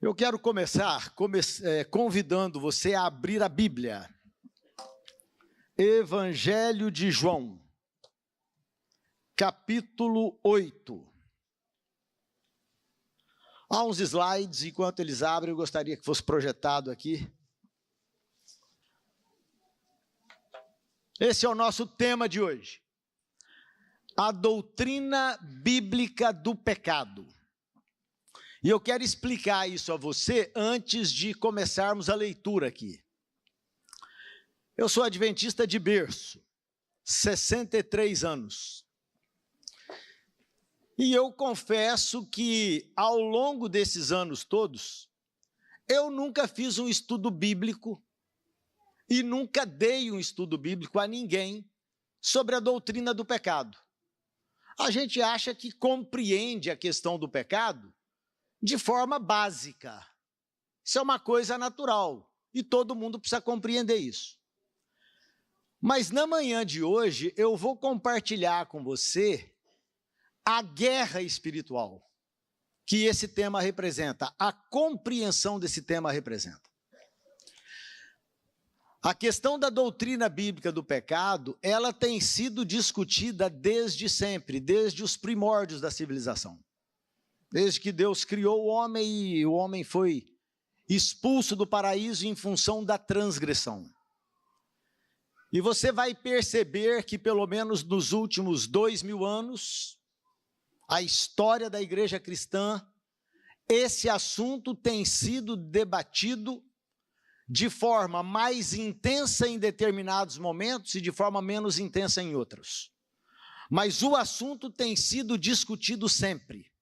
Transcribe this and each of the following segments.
Eu quero começar convidando você a abrir a Bíblia. Evangelho de João, capítulo 8. Há uns slides, enquanto eles abrem, eu gostaria que fosse projetado aqui. Esse é o nosso tema de hoje. A doutrina bíblica do pecado. E eu quero explicar isso a você antes de começarmos a leitura aqui. Eu sou adventista de berço, 63 anos. E eu confesso que, ao longo desses anos todos, eu nunca fiz um estudo bíblico e nunca dei um estudo bíblico a ninguém sobre a doutrina do pecado. A gente acha que compreende a questão do pecado de forma básica. Isso é uma coisa natural e todo mundo precisa compreender isso. Mas na manhã de hoje eu vou compartilhar com você a guerra espiritual que esse tema representa, a compreensão desse tema representa. A questão da doutrina bíblica do pecado, ela tem sido discutida desde sempre, desde os primórdios da civilização. Desde que Deus criou o homem e o homem foi expulso do paraíso em função da transgressão. E você vai perceber que pelo menos nos últimos 2000 anos, a história da igreja cristã, esse assunto tem sido debatido de forma mais intensa em determinados momentos e de forma menos intensa em outros. Mas o assunto tem sido discutido sempre.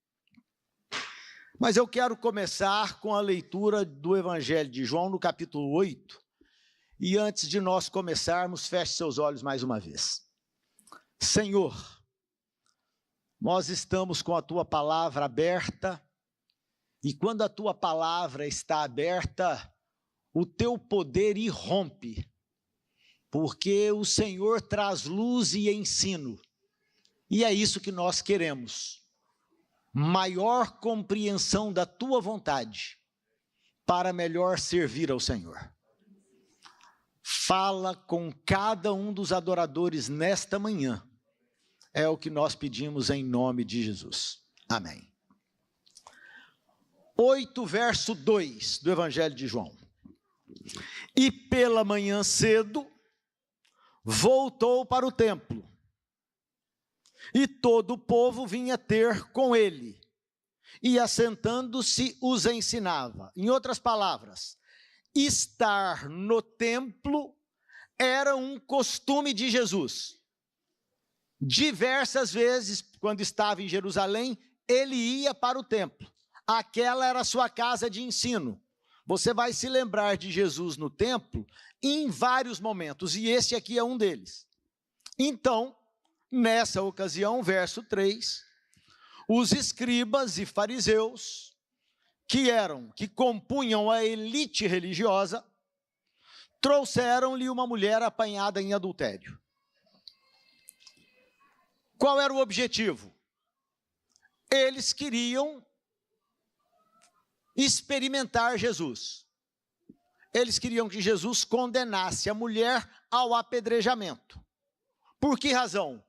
Mas eu quero começar com a leitura do Evangelho de João, no capítulo 8. E antes de nós começarmos, feche seus olhos mais uma vez. Senhor, nós estamos com a Tua palavra aberta, e quando a Tua palavra está aberta, o Teu poder irrompe, porque o Senhor traz luz e ensino, e é isso que nós queremos. Maior compreensão da Tua vontade, para melhor servir ao Senhor. Fala com cada um dos adoradores nesta manhã, é o que nós pedimos em nome de Jesus. Amém. 8, verso 2 do Evangelho de João. E pela manhã cedo, voltou para o templo, e todo o povo vinha ter com ele, e assentando-se os ensinava. Em outras palavras, estar no templo era um costume de Jesus. Diversas vezes, quando estava em Jerusalém, ele ia para o templo. Aquela era a sua casa de ensino. Você vai se lembrar de Jesus no templo em vários momentos, e esse aqui é um deles. Então, nessa ocasião, verso 3, os escribas e fariseus, que compunham a elite religiosa, trouxeram-lhe uma mulher apanhada em adultério. Qual era o objetivo? Eles queriam experimentar Jesus. Eles queriam que Jesus condenasse a mulher ao apedrejamento. Por que razão?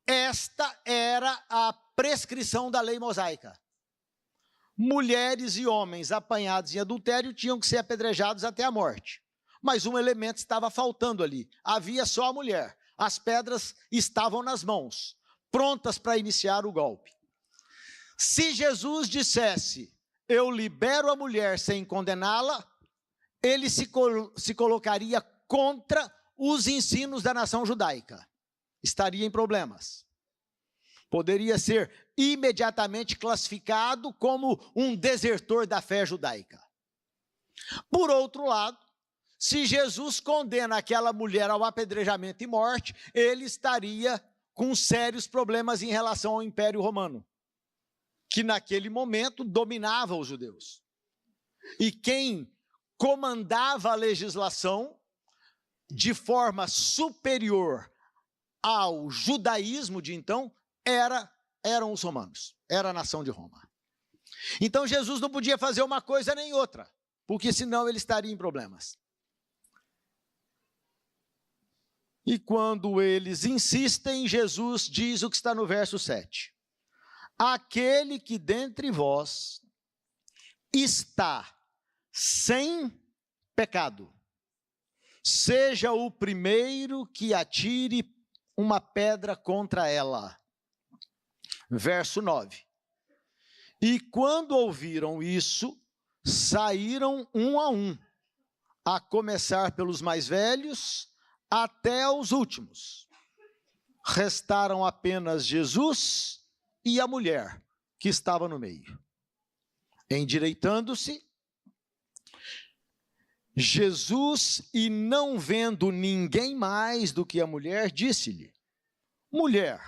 Esta era a prescrição da lei mosaica. Mulheres e homens apanhados em adultério tinham que ser apedrejados até a morte. Mas um elemento estava faltando ali. Havia só a mulher. As pedras estavam nas mãos, prontas para iniciar o golpe. Se Jesus dissesse, eu libero a mulher sem condená-la, ele se colocaria contra os ensinos da nação judaica. Estaria em problemas. Poderia ser imediatamente classificado como um desertor da fé judaica. Por outro lado, se Jesus condena aquela mulher ao apedrejamento e morte, ele estaria com sérios problemas em relação ao Império Romano, que naquele momento dominava os judeus. E quem comandava a legislação de forma superior ao judaísmo de então eram os romanos, era a nação de Roma. Então Jesus não podia fazer uma coisa nem outra, porque senão ele estaria em problemas. E quando eles insistem, Jesus diz o que está no verso 7. Aquele que dentre vós está sem pecado, seja o primeiro que atire uma pedra contra ela. Verso 9. E quando ouviram isso, saíram um, a começar pelos mais velhos até os últimos. Restaram apenas Jesus e a mulher que estava no meio. Endireitando-se, Jesus, e não vendo ninguém mais do que a mulher, disse-lhe: mulher,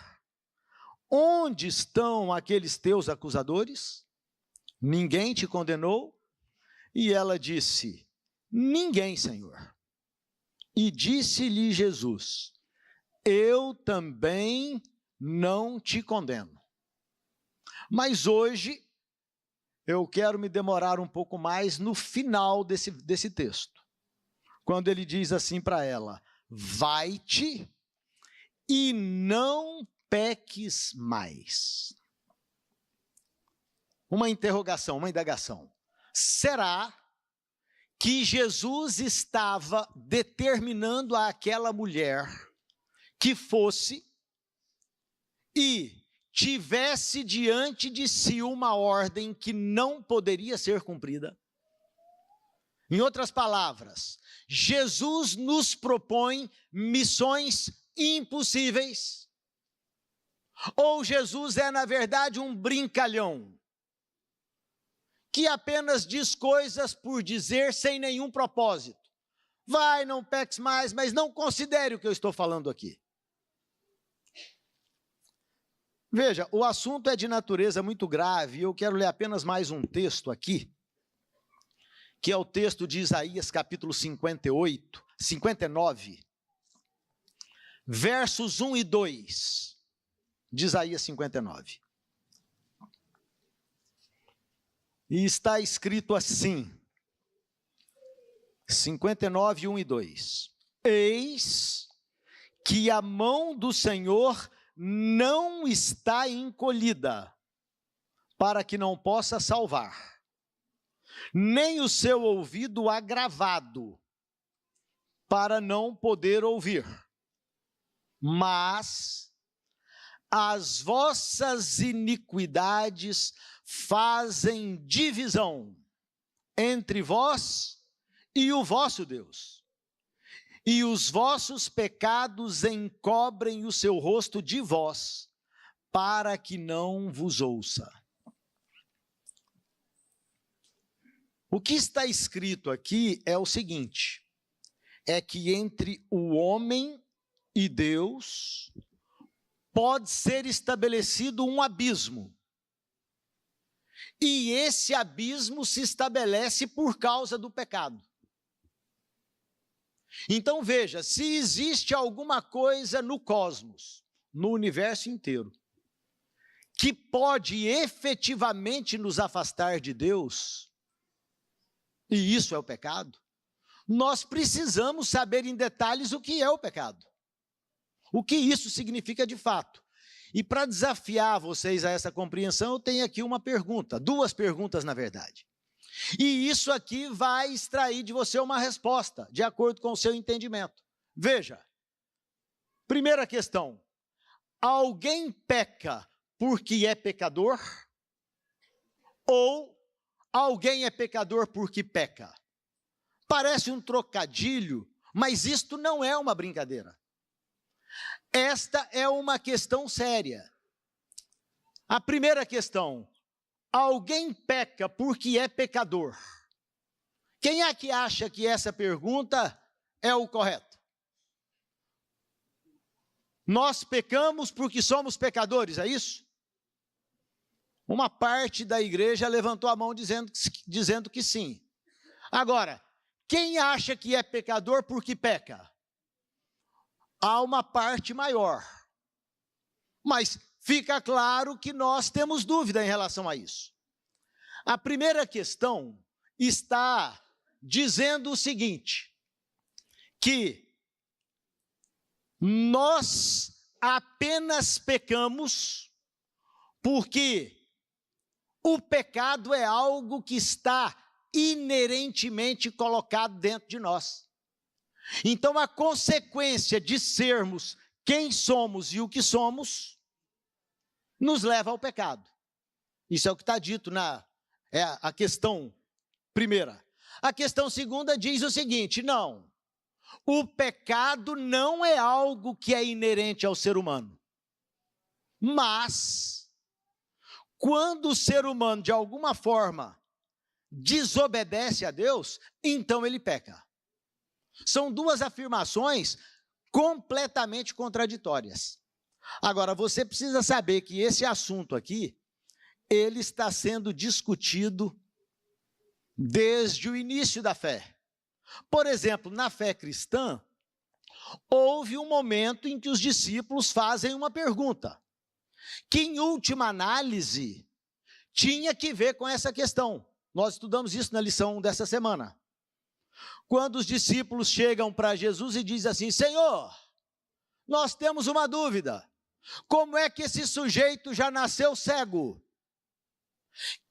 onde estão aqueles teus acusadores? Ninguém te condenou? E ela disse: ninguém, Senhor. E disse-lhe Jesus: eu também não te condeno. Mas hoje, eu quero me demorar um pouco mais no final desse texto. Quando ele diz assim para ela: vai-te e não peques mais. Uma interrogação, uma indagação. Será que Jesus estava determinando àquela mulher que fosse e tivesse diante de si uma ordem que não poderia ser cumprida? Em outras palavras, Jesus nos propõe missões impossíveis? Ou Jesus é, na verdade, um brincalhão que apenas diz coisas por dizer sem nenhum propósito? Vai, não peques mais, mas não considere o que eu estou falando aqui. Veja, o assunto é de natureza muito grave, e eu quero ler apenas mais um texto aqui, que é o texto de Isaías, capítulo 59, versos 1 e 2, de Isaías 59. E está escrito assim, 59, 1 e 2. Eis que a mão do Senhor não está encolhida, para que não possa salvar, nem o seu ouvido agravado, para não poder ouvir. Mas as vossas iniquidades fazem divisão entre vós e o vosso Deus, e os vossos pecados encobrem o seu rosto de vós, para que não vos ouça. O que está escrito aqui é o seguinte: é que entre o homem e Deus pode ser estabelecido um abismo. E esse abismo se estabelece por causa do pecado. Então veja, se existe alguma coisa no cosmos, no universo inteiro, que pode efetivamente nos afastar de Deus, e isso é o pecado, nós precisamos saber em detalhes o que é o pecado. O que isso significa de fato. E para desafiar vocês a essa compreensão, eu tenho aqui uma pergunta, duas perguntas na verdade. E isso aqui vai extrair de você uma resposta, de acordo com o seu entendimento. Veja, primeira questão: alguém peca porque é pecador? Ou alguém é pecador porque peca? Parece um trocadilho, mas isto não é uma brincadeira. Esta é uma questão séria. A primeira questão: alguém peca porque é pecador? Quem é que acha que essa pergunta é o correto? Nós pecamos porque somos pecadores, é isso? Uma parte da igreja levantou a mão dizendo que sim. Agora, quem acha que é pecador porque peca? Há uma parte maior, mas fica claro que nós temos dúvida em relação a isso. A primeira questão está dizendo o seguinte, que nós apenas pecamos porque o pecado é algo que está inerentemente colocado dentro de nós. Então, a consequência de sermos quem somos e o que somos, nos leva ao pecado. Isso é o que está dito a questão primeira. A questão segunda diz o seguinte, não, o pecado não é algo que é inerente ao ser humano, mas, quando o ser humano, de alguma forma, desobedece a Deus, então ele peca. São duas afirmações completamente contraditórias. Agora, você precisa saber que esse assunto aqui, ele está sendo discutido desde o início da fé. Por exemplo, na fé cristã, houve um momento em que os discípulos fazem uma pergunta, que em última análise, tinha que ver com essa questão. Nós estudamos isso na lição dessa semana. Quando os discípulos chegam para Jesus e dizem assim, Senhor, nós temos uma dúvida, como é que esse sujeito já nasceu cego?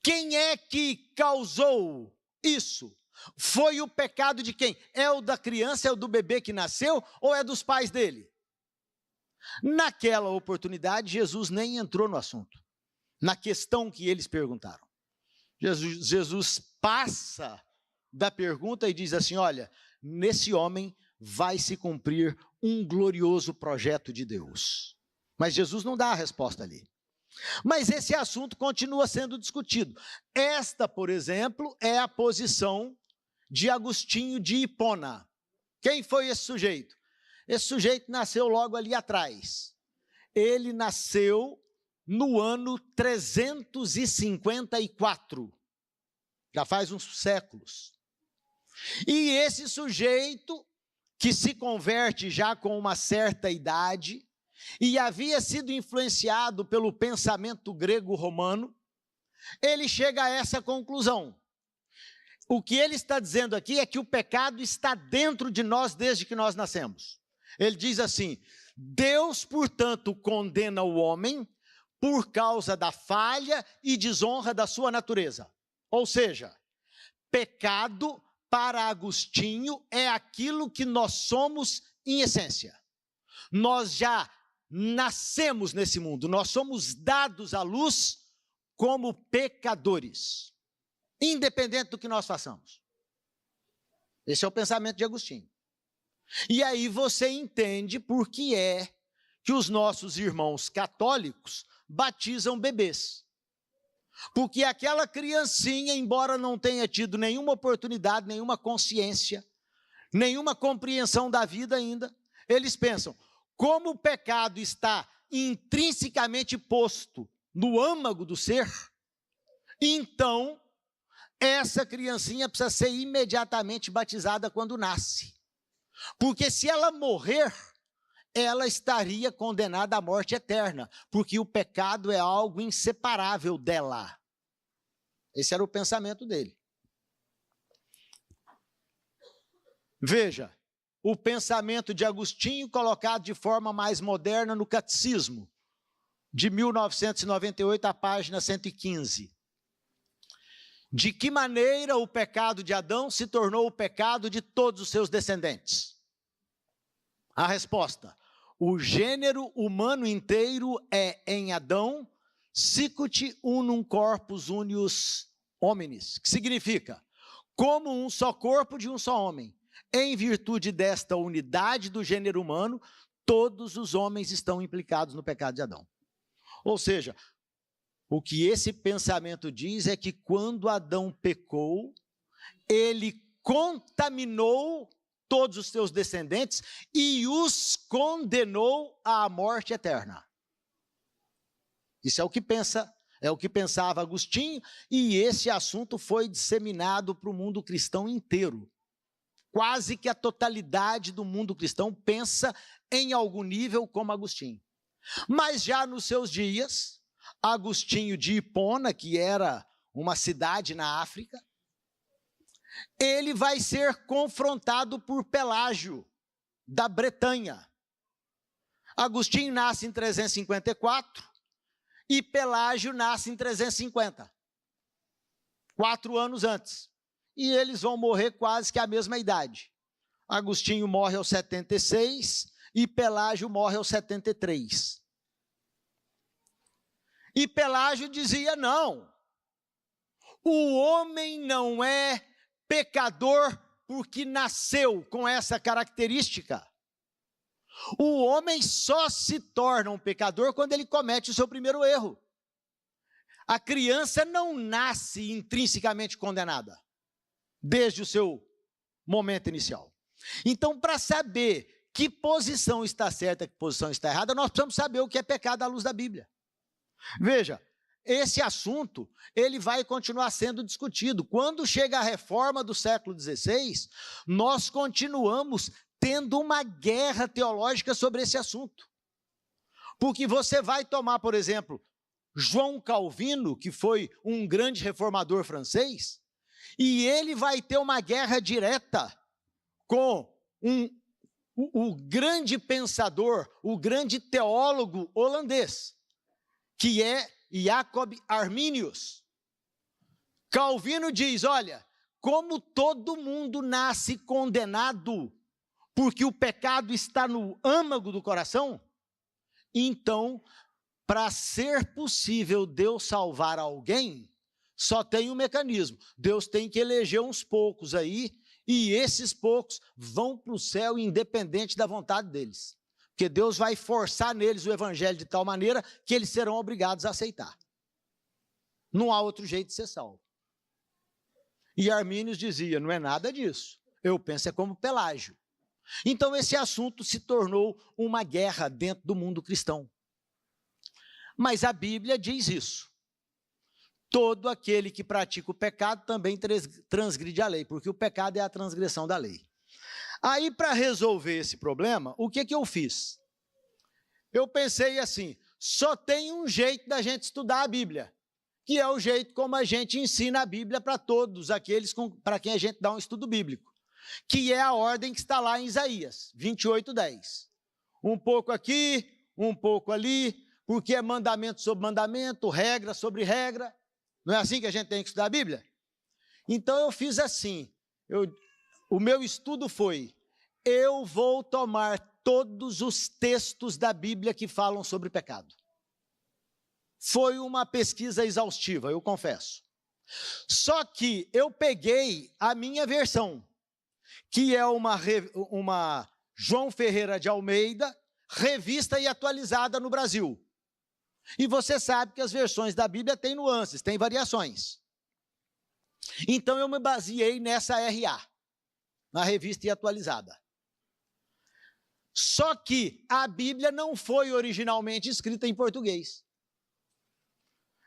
Quem é que causou isso? Foi o pecado de quem? É o da criança, é o do bebê que nasceu ou é dos pais dele? Naquela oportunidade, Jesus nem entrou no assunto, na questão que eles perguntaram. Jesus passa da pergunta e diz assim, olha, nesse homem vai se cumprir um glorioso projeto de Deus. Mas Jesus não dá a resposta ali. Mas esse assunto continua sendo discutido. Esta, por exemplo, é a posição de Agostinho de Hipona. Quem foi esse sujeito? Esse sujeito nasceu logo ali atrás. Ele nasceu no ano 354. Já faz uns séculos. E esse sujeito, que se converte já com uma certa idade, e havia sido influenciado pelo pensamento grego-romano, ele chega a essa conclusão. O que ele está dizendo aqui é que o pecado está dentro de nós desde que nós nascemos. Ele diz assim, Deus, portanto, condena o homem por causa da falha e desonra da sua natureza. Ou seja, pecado, para Agostinho, é aquilo que nós somos em essência. Nós já nascemos nesse mundo, nós somos dados à luz como pecadores, independente do que nós façamos. Esse é o pensamento de Agostinho. E aí você entende por que é que os nossos irmãos católicos batizam bebês. Porque aquela criancinha, embora não tenha tido nenhuma oportunidade, nenhuma consciência, nenhuma compreensão da vida ainda, eles pensam, como o pecado está intrinsecamente posto no âmago do ser, então essa criancinha precisa ser imediatamente batizada quando nasce. Porque se ela morrer, ela estaria condenada à morte eterna, porque o pecado é algo inseparável dela. Esse era o pensamento dele. Veja, o pensamento de Agostinho colocado de forma mais moderna no Catecismo, de 1998, a página 115. De que maneira o pecado de Adão se tornou o pecado de todos os seus descendentes? A resposta: o gênero humano inteiro é em Adão sicut unum corpus unius hominis, que significa como um só corpo de um só homem. Em virtude desta unidade do gênero humano, todos os homens estão implicados no pecado de Adão. Ou seja, o que esse pensamento diz é que quando Adão pecou, ele contaminou todos os seus descendentes e os condenou à morte eterna. Isso é o que pensava Agostinho, e esse assunto foi disseminado para o mundo cristão inteiro. Quase que a totalidade do mundo cristão pensa em algum nível como Agostinho. Mas já nos seus dias, Agostinho de Hipona, que era uma cidade na África. Ele vai ser confrontado por Pelágio, da Bretanha. Agostinho nasce em 354 e Pelágio nasce em 350, 4 anos antes. E eles vão morrer quase que à mesma idade. Agostinho morre aos 76 e Pelágio morre aos 73. E Pelágio dizia: não, o homem não é pecador porque nasceu com essa característica. O homem só se torna um pecador quando ele comete o seu primeiro erro. A criança não nasce intrinsecamente condenada, desde o seu momento inicial. Então, para saber que posição está certa, que posição está errada, nós precisamos saber o que é pecado à luz da Bíblia. Veja, esse assunto, ele vai continuar sendo discutido. Quando chega a reforma do século XVI, nós continuamos tendo uma guerra teológica sobre esse assunto. Porque você vai tomar, por exemplo, João Calvino, que foi um grande reformador francês, e ele vai ter uma guerra direta com o grande pensador, o grande teólogo holandês, que é Jacob Arminius. Calvino diz: olha, como todo mundo nasce condenado porque o pecado está no âmago do coração, então, para ser possível Deus salvar alguém, só tem um mecanismo: Deus tem que eleger uns poucos aí, e esses poucos vão para o céu independente da vontade deles. Porque Deus vai forçar neles o evangelho de tal maneira que eles serão obrigados a aceitar. Não há outro jeito de ser salvo. E Arminius dizia: não é nada disso. Eu penso é como Pelágio. Então esse assunto se tornou uma guerra dentro do mundo cristão. Mas a Bíblia diz isso: todo aquele que pratica o pecado também transgride a lei, porque o pecado é a transgressão da lei. Aí, para resolver esse problema, o que eu fiz? Eu pensei assim: só tem um jeito da gente estudar a Bíblia, que é o jeito como a gente ensina a Bíblia para todos aqueles para quem a gente dá um estudo bíblico, que é a ordem que está lá em Isaías 28:10. Um pouco aqui, um pouco ali, porque é mandamento sobre mandamento, regra sobre regra. Não é assim que a gente tem que estudar a Bíblia? Então eu fiz assim, o meu estudo foi: eu vou tomar todos os textos da Bíblia que falam sobre pecado. Foi uma pesquisa exaustiva, eu confesso. Só que eu peguei a minha versão, que é uma João Ferreira de Almeida, revista e atualizada no Brasil. E você sabe que as versões da Bíblia têm nuances, têm variações. Então eu me baseei nessa RA, na revista e atualizada. Só que a Bíblia não foi originalmente escrita em português.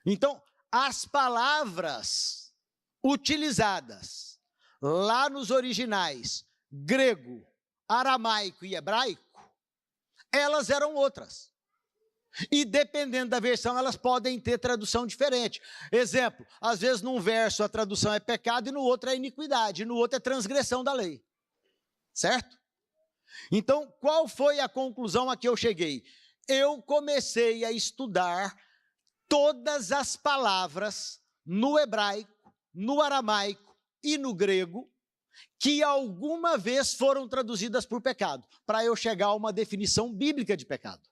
Então, as palavras utilizadas lá nos originais grego, aramaico e hebraico, elas eram outras. E dependendo da versão, elas podem ter tradução diferente. Exemplo, às vezes num verso a tradução é pecado e no outro é iniquidade, e no outro é transgressão da lei. Certo? Então, qual foi a conclusão a que eu cheguei? Eu comecei a estudar todas as palavras no hebraico, no aramaico e no grego que alguma vez foram traduzidas por pecado, para eu chegar a uma definição bíblica de pecado.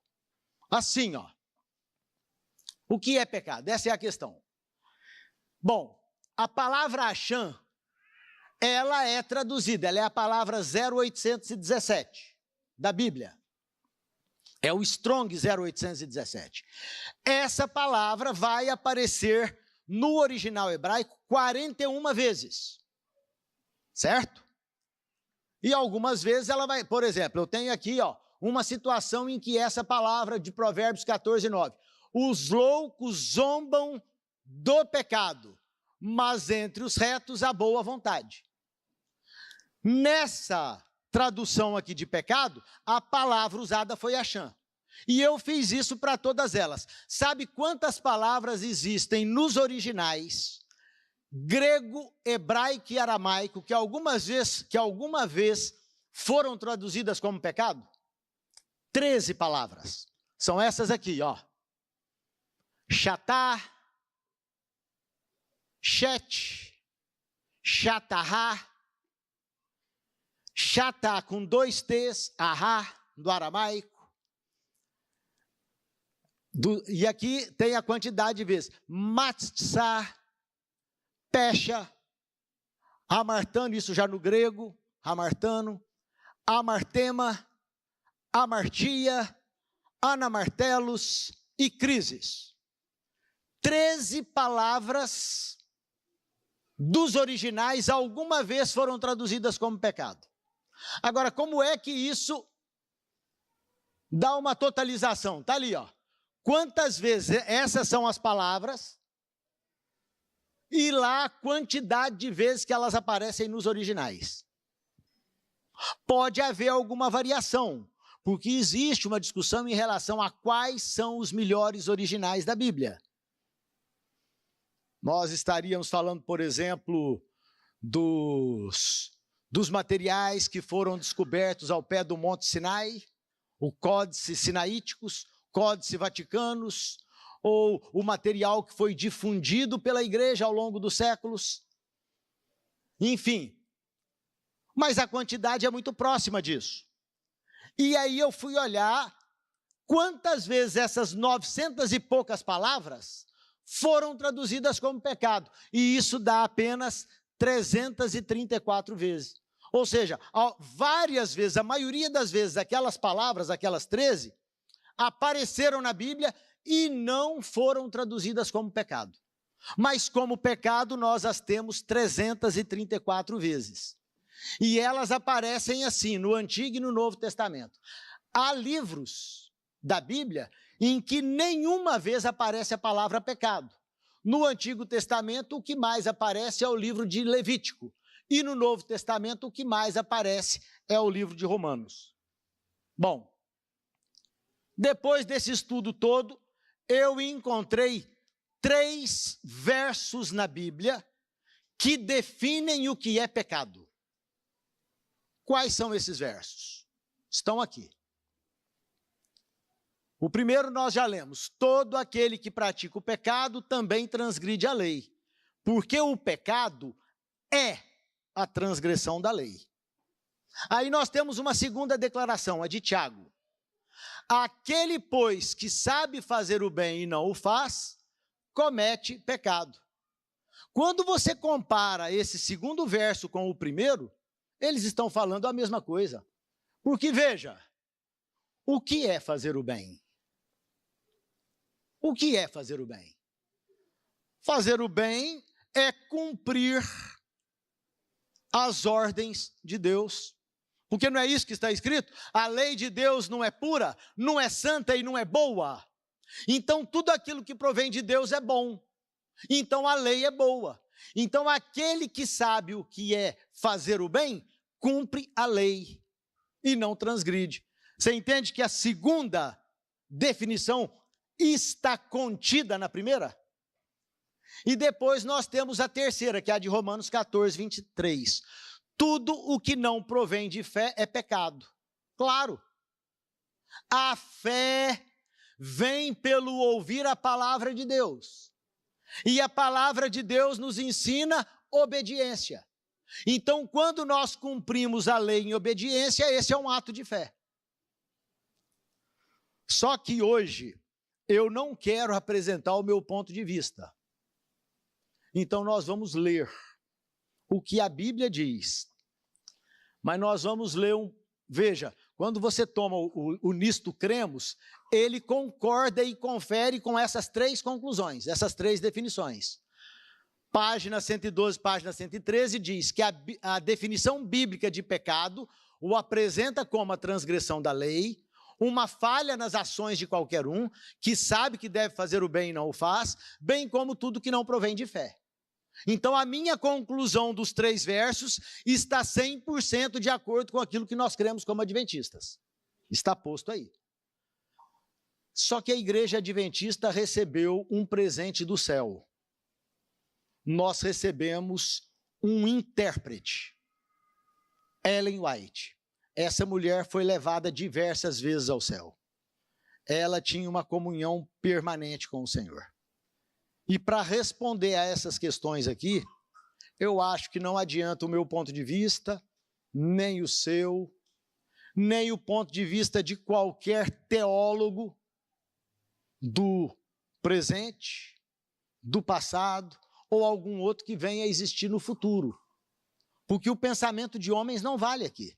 Assim, ó. O que é pecado? Essa é a questão. Bom, a palavra Achã, ela é traduzida, ela é a palavra 0817 da Bíblia. É o Strong 0817. Essa palavra vai aparecer no original hebraico 41 vezes. Certo? E algumas vezes ela vai, por exemplo, eu tenho aqui, ó, uma situação em que essa palavra de Provérbios 14:9. Os loucos zombam do pecado, mas entre os retos há boa vontade. Nessa tradução aqui de pecado, a palavra usada foi Achã. E eu fiz isso para todas elas. Sabe quantas palavras existem nos originais grego, hebraico e aramaico que alguma vez foram traduzidas como pecado? 13 palavras. São essas aqui, ó. Chatá, chet, chatahá, chatá com 2 T's, ahá, do aramaico. E aqui tem a quantidade de vezes. Matzá, pecha, amartano, isso já no grego, amartano, amartema, amartia, anamartelos e crises. 13 palavras dos originais alguma vez foram traduzidas como pecado. Agora, como é que isso dá uma totalização? Está ali, ó. Quantas vezes essas são as palavras e lá a quantidade de vezes que elas aparecem nos originais. Pode haver alguma variação, porque existe uma discussão em relação a quais são os melhores originais da Bíblia. Nós estaríamos falando, por exemplo, dos materiais que foram descobertos ao pé do Monte Sinai, o Códice Sinaíticos, Códice Vaticanos, ou o material que foi difundido pela igreja ao longo dos séculos. Enfim, mas a quantidade é muito próxima disso. E aí eu fui olhar quantas vezes essas 900 e poucas palavras foram traduzidas como pecado. E isso dá apenas 334 vezes. Ou seja, várias vezes, a maioria das vezes, aquelas palavras, aquelas 13, apareceram na Bíblia e não foram traduzidas como pecado. Mas como pecado, nós as temos 334 vezes. E elas aparecem assim, no Antigo e no Novo Testamento. Há livros da Bíblia em que nenhuma vez aparece a palavra pecado. No Antigo Testamento, o que mais aparece é o livro de Levítico. E no Novo Testamento, o que mais aparece é o livro de Romanos. Bom, depois desse estudo todo, eu encontrei 3 versos na Bíblia que definem o que é pecado. Quais são esses versos? Estão aqui. O primeiro nós já lemos. Todo aquele que pratica o pecado também transgride a lei, porque o pecado é a transgressão da lei. Aí nós temos uma segunda declaração, a de Tiago. Aquele, pois, que sabe fazer o bem e não o faz, comete pecado. Quando você compara esse segundo verso com o primeiro, eles estão falando a mesma coisa. Porque, veja, o que é fazer o bem? O que é fazer o bem? Fazer o bem é cumprir as ordens de Deus. Porque não é isso que está escrito? A lei de Deus não é pura, não é santa e não é boa. Então, tudo aquilo que provém de Deus é bom. Então, a lei é boa. Então, aquele que sabe o que é fazer o bem, cumpre a lei e não transgride. Você entende que a segunda definição está contida na primeira? E depois nós temos a terceira, que é a de Romanos 14, 23. Tudo o que não provém de fé é pecado. Claro. A fé vem pelo ouvir a palavra de Deus. E a palavra de Deus nos ensina obediência. Então, quando nós cumprimos a lei em obediência, esse é um ato de fé. Só que hoje, eu não quero apresentar o meu ponto de vista. Então, nós vamos ler o que a Bíblia diz. Mas nós vamos ler Veja, quando você toma o Nisto Cremos, ele concorda e confere com essas 3 conclusões, essas 3 definições. Página 112, página 113, diz que a definição bíblica de pecado o apresenta como a transgressão da lei, uma falha nas ações de qualquer um, que sabe que deve fazer o bem e não o faz, bem como tudo que não provém de fé. Então, a minha conclusão dos 3 versos está 100% de acordo com aquilo que nós cremos como adventistas. Está posto aí. Só que a igreja adventista recebeu um presente do céu. nós recebemos um intérprete, Ellen White. Essa mulher foi levada diversas vezes ao céu. Ela tinha uma comunhão permanente com o Senhor. E para responder a essas questões aqui, eu acho que não adianta o meu ponto de vista, nem o seu, nem o ponto de vista de qualquer teólogo do presente, do passado, ou algum outro que venha a existir no futuro. Porque o pensamento de homens não vale aqui.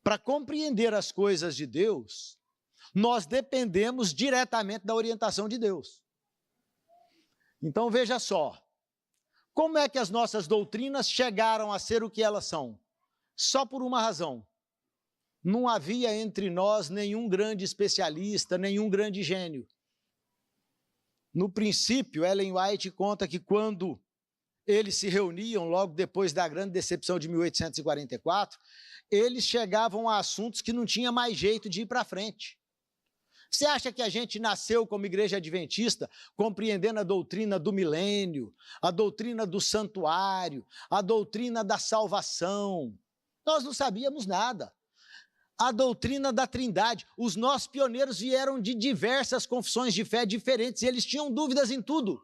Para compreender as coisas de Deus, nós dependemos diretamente da orientação de Deus. Então veja só, como é que as nossas doutrinas chegaram a ser o que elas são? Só por uma razão. Não havia entre nós nenhum grande especialista, nenhum grande gênio. No princípio, Ellen White conta que quando eles se reuniam, logo depois da grande decepção de 1844, eles chegavam a assuntos que não tinha mais jeito de ir para frente. Você acha que a gente nasceu como igreja adventista, compreendendo a doutrina do milênio, a doutrina do santuário, a doutrina da salvação? Nós não sabíamos nada. A doutrina da Trindade. Os nossos pioneiros vieram de diversas confissões de fé diferentes e eles tinham dúvidas em tudo.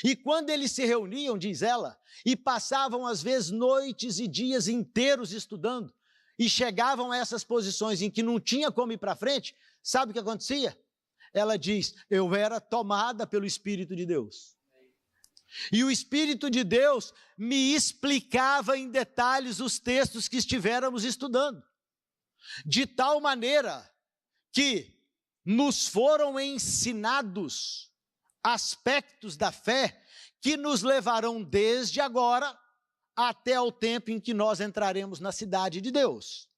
E quando eles se reuniam, diz ela, e passavam às vezes noites e dias inteiros estudando, e chegavam a essas posições em que não tinha como ir para frente, sabe o que acontecia? Ela diz, eu era tomada pelo Espírito de Deus. E o Espírito de Deus me explicava em detalhes os textos que estivermos estudando. De tal maneira que nos foram ensinados aspectos da fé que nos levarão desde agora até o tempo em que nós entraremos na cidade de Deus.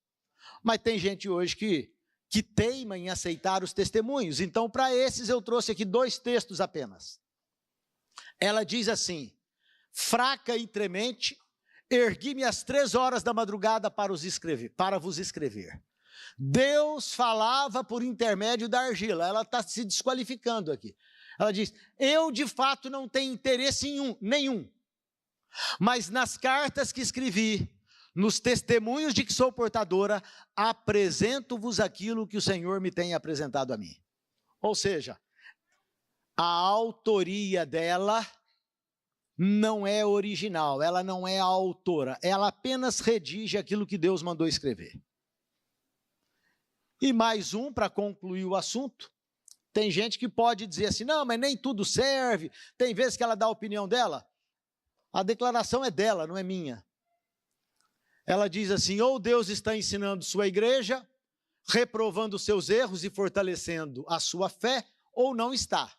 Mas tem gente hoje que teima em aceitar os testemunhos. Então, para esses, eu trouxe aqui 2 textos apenas. Ela diz assim, fraca e tremente, ergui-me às 3 horas da madrugada para vos escrever. Deus falava por intermédio da argila. Ela está se desqualificando aqui. Ela diz, eu de fato não tenho interesse em nenhum, mas nas cartas que escrevi, nos testemunhos de que sou portadora, apresento-vos aquilo que o Senhor me tem apresentado a mim. Ou seja, a autoria dela não é original, ela não é a autora, ela apenas redige aquilo que Deus mandou escrever. E mais um, para concluir o assunto, tem gente que pode dizer assim, não, mas nem tudo serve, tem vezes que ela dá a opinião dela, a declaração é dela, não é minha. Ela diz assim, ou Deus está ensinando sua igreja, reprovando seus erros e fortalecendo a sua fé, ou não está.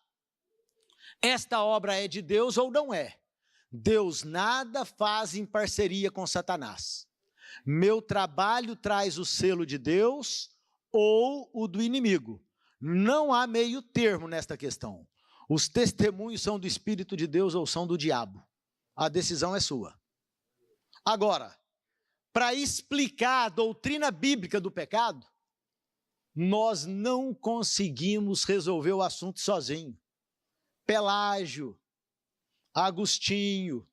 Esta obra é de Deus ou não é. Deus nada faz em parceria com Satanás. Meu trabalho traz o selo de Deus ou o do inimigo. Não há meio termo nesta questão. Os testemunhos são do Espírito de Deus ou são do diabo. A decisão é sua. Agora, para explicar a doutrina bíblica do pecado, nós não conseguimos resolver o assunto sozinho. Pelágio, Agostinho,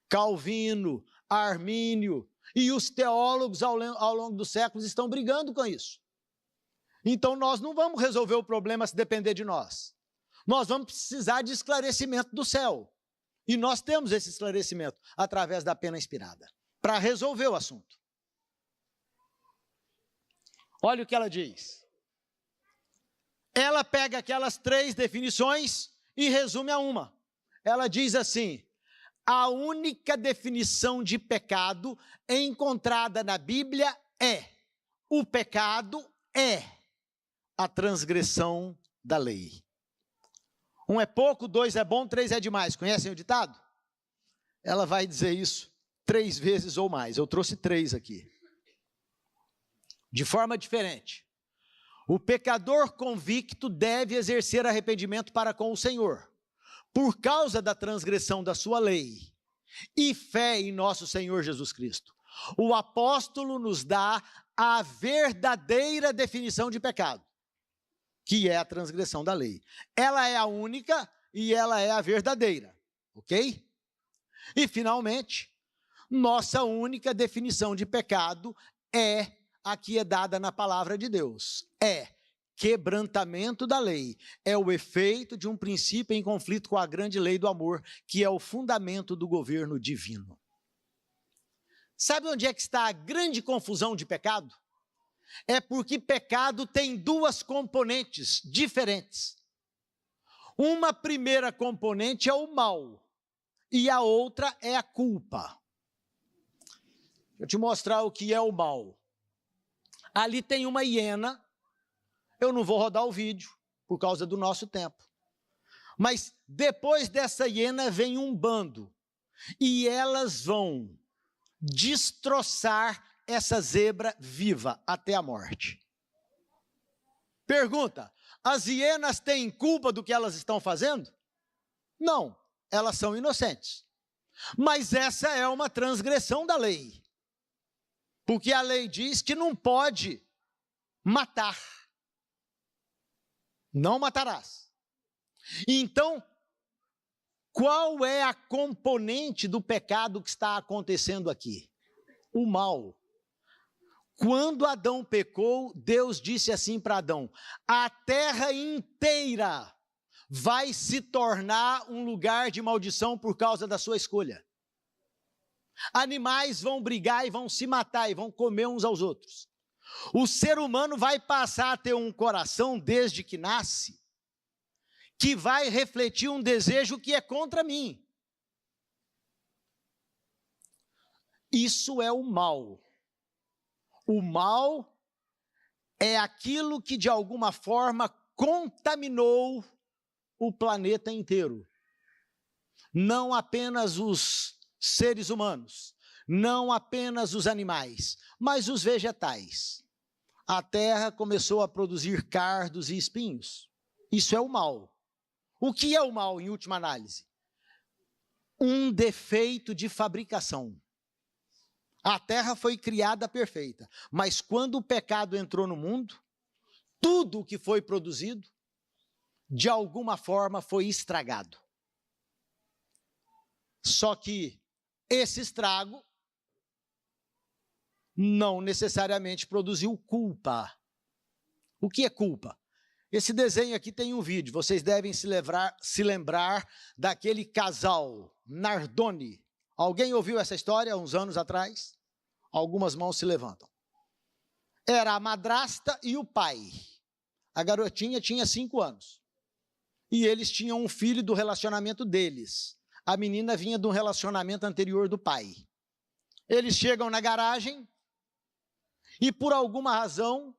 Calvino, Armínio e os teólogos ao longo dos séculos estão brigando com isso. Então nós não vamos resolver o problema se depender de nós. Nós vamos precisar de esclarecimento do céu. E nós temos esse esclarecimento através da pena inspirada, para resolver o assunto. Olha o que ela diz. Ela pega aquelas 3 definições e resume a uma. Ela diz assim, a única definição de pecado encontrada na Bíblia é, o pecado é a transgressão da lei. 1 é pouco, 2 é bom, 3 é demais. Conhecem o ditado? Ela vai dizer isso 3 vezes ou mais. Eu trouxe 3 aqui. De forma diferente. O pecador convicto deve exercer arrependimento para com o Senhor, por causa da transgressão da sua lei, e fé em nosso Senhor Jesus Cristo. O apóstolo nos dá a verdadeira definição de pecado, que é a transgressão da lei. Ela é a única e ela é a verdadeira, ok? E, finalmente, nossa única definição de pecado é a que é dada na palavra de Deus. É quebrantamento da lei. É o efeito de um princípio em conflito com a grande lei do amor, que é o fundamento do governo divino. Sabe onde é que está a grande confusão de pecado? É porque pecado tem duas componentes diferentes. Uma primeira componente é o mal, e a outra é a culpa. Deixa eu te mostrar o que é o mal. Ali tem uma hiena, eu não vou rodar o vídeo, por causa do nosso tempo. Mas depois dessa hiena vem um bando, e elas vão destroçar essa zebra viva até a morte. Pergunta, as hienas têm culpa do que elas estão fazendo? Não, elas são inocentes. Mas essa é uma transgressão da lei. Porque a lei diz que não pode matar. Não matarás. Então, qual é a componente do pecado que está acontecendo aqui? O mal. Quando Adão pecou, Deus disse assim para Adão: a terra inteira vai se tornar um lugar de maldição por causa da sua escolha. Animais vão brigar e vão se matar e vão comer uns aos outros. O ser humano vai passar a ter um coração desde que nasce, que vai refletir um desejo que é contra mim. Isso é o mal. O mal é aquilo que de alguma forma contaminou o planeta inteiro. Não apenas os seres humanos, não apenas os animais, mas os vegetais. A terra começou a produzir cardos e espinhos. Isso é o mal. O que é o mal, em última análise? Um defeito de fabricação. A terra foi criada perfeita, mas quando o pecado entrou no mundo, tudo o que foi produzido, de alguma forma foi estragado. Só que esse estrago não necessariamente produziu culpa. O que é culpa? Esse desenho aqui tem um vídeo, vocês devem se lembrar daquele casal, Nardoni. Alguém ouviu essa história há uns anos atrás? Algumas mãos se levantam. Era a madrasta e o pai. A garotinha tinha 5 anos. E eles tinham um filho do relacionamento deles. A menina vinha de um relacionamento anterior do pai. Eles chegam na garagem e, por alguma razão,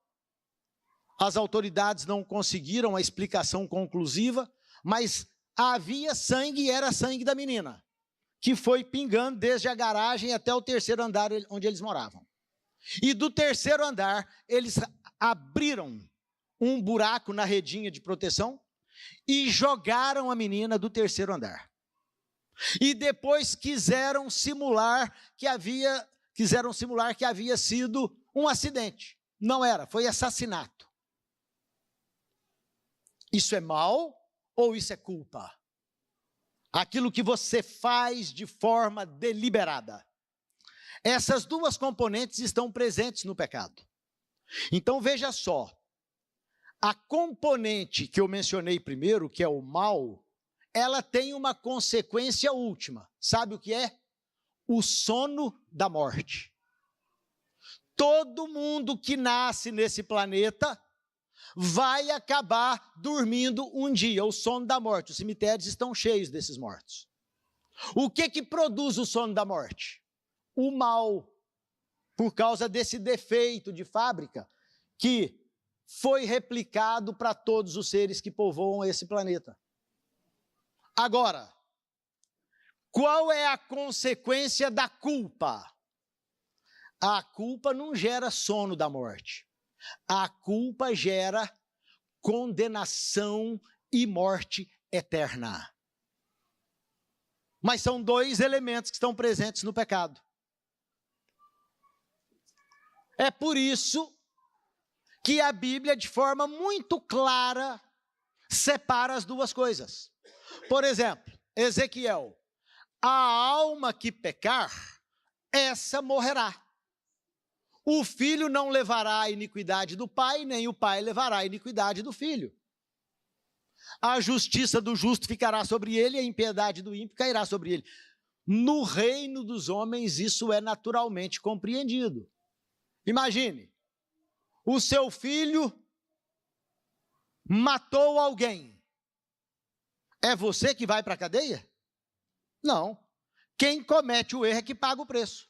as autoridades não conseguiram a explicação conclusiva, mas havia sangue e era sangue da menina, que foi pingando desde a garagem até o 3º andar onde eles moravam. E do 3º andar, eles abriram um buraco na redinha de proteção e jogaram a menina do 3º andar. E depois quiseram simular que havia sido um acidente. Não era, foi assassinato. Isso é mal ou isso é culpa? Aquilo que você faz de forma deliberada. Essas duas componentes estão presentes no pecado. Então veja só, a componente que eu mencionei primeiro, que é o mal, ela tem uma consequência última. Sabe o que é? O sono da morte. Todo mundo que nasce nesse planeta vai acabar dormindo um dia, o sono da morte. Os cemitérios estão cheios desses mortos. O que produz o sono da morte? O mal, por causa desse defeito de fábrica que foi replicado para todos os seres que povoam esse planeta. Agora, qual é a consequência da culpa? A culpa não gera sono da morte. A culpa gera condenação e morte eterna. Mas são 2 elementos que estão presentes no pecado. É por isso que a Bíblia, de forma muito clara, separa as duas coisas. Por exemplo, Ezequiel. a alma que pecar, essa morrerá. O filho não levará a iniquidade do pai, nem o pai levará a iniquidade do filho. A justiça do justo ficará sobre ele, a impiedade do ímpio cairá sobre ele. No reino dos homens, isso é naturalmente compreendido. Imagine, o seu filho matou alguém. É você que vai para a cadeia? Não. Quem comete o erro é que paga o preço.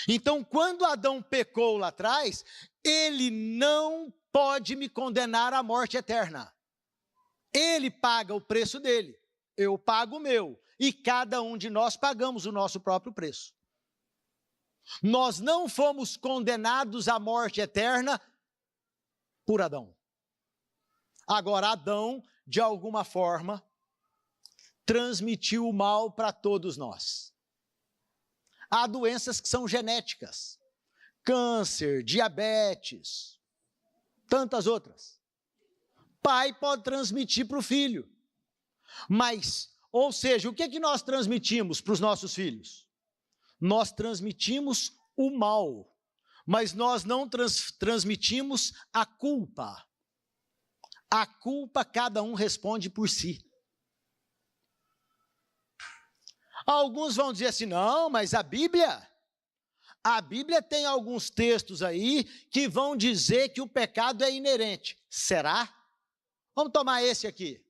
Então, quando Adão pecou lá atrás, ele não pode me condenar à morte eterna. Ele paga o preço dele, eu pago o meu, e cada um de nós pagamos o nosso próprio preço. Nós não fomos condenados à morte eterna por Adão. Agora, Adão, de alguma forma, transmitiu o mal para todos nós. Há doenças que são genéticas, câncer, diabetes, tantas outras. Pai pode transmitir para o filho, mas, ou seja, o que é que nós transmitimos para os nossos filhos? Nós transmitimos o mal, mas nós não transmitimos a culpa. A culpa cada um responde por si. Alguns vão dizer assim, não, mas a Bíblia tem alguns textos aí que vão dizer que o pecado é inerente. Será? Vamos tomar esse aqui.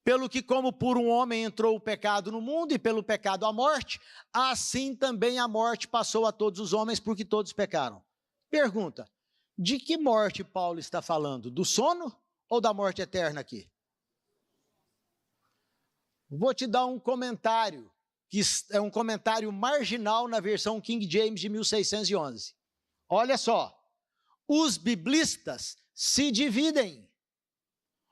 Pelo que como por um homem entrou o pecado no mundo e pelo pecado a morte, assim também a morte passou a todos os homens porque todos pecaram. Pergunta, de que morte Paulo está falando? Do sono ou da morte eterna aqui? Vou te dar um comentário, que é um comentário marginal na versão King James de 1611. Olha só, os biblistas se dividem.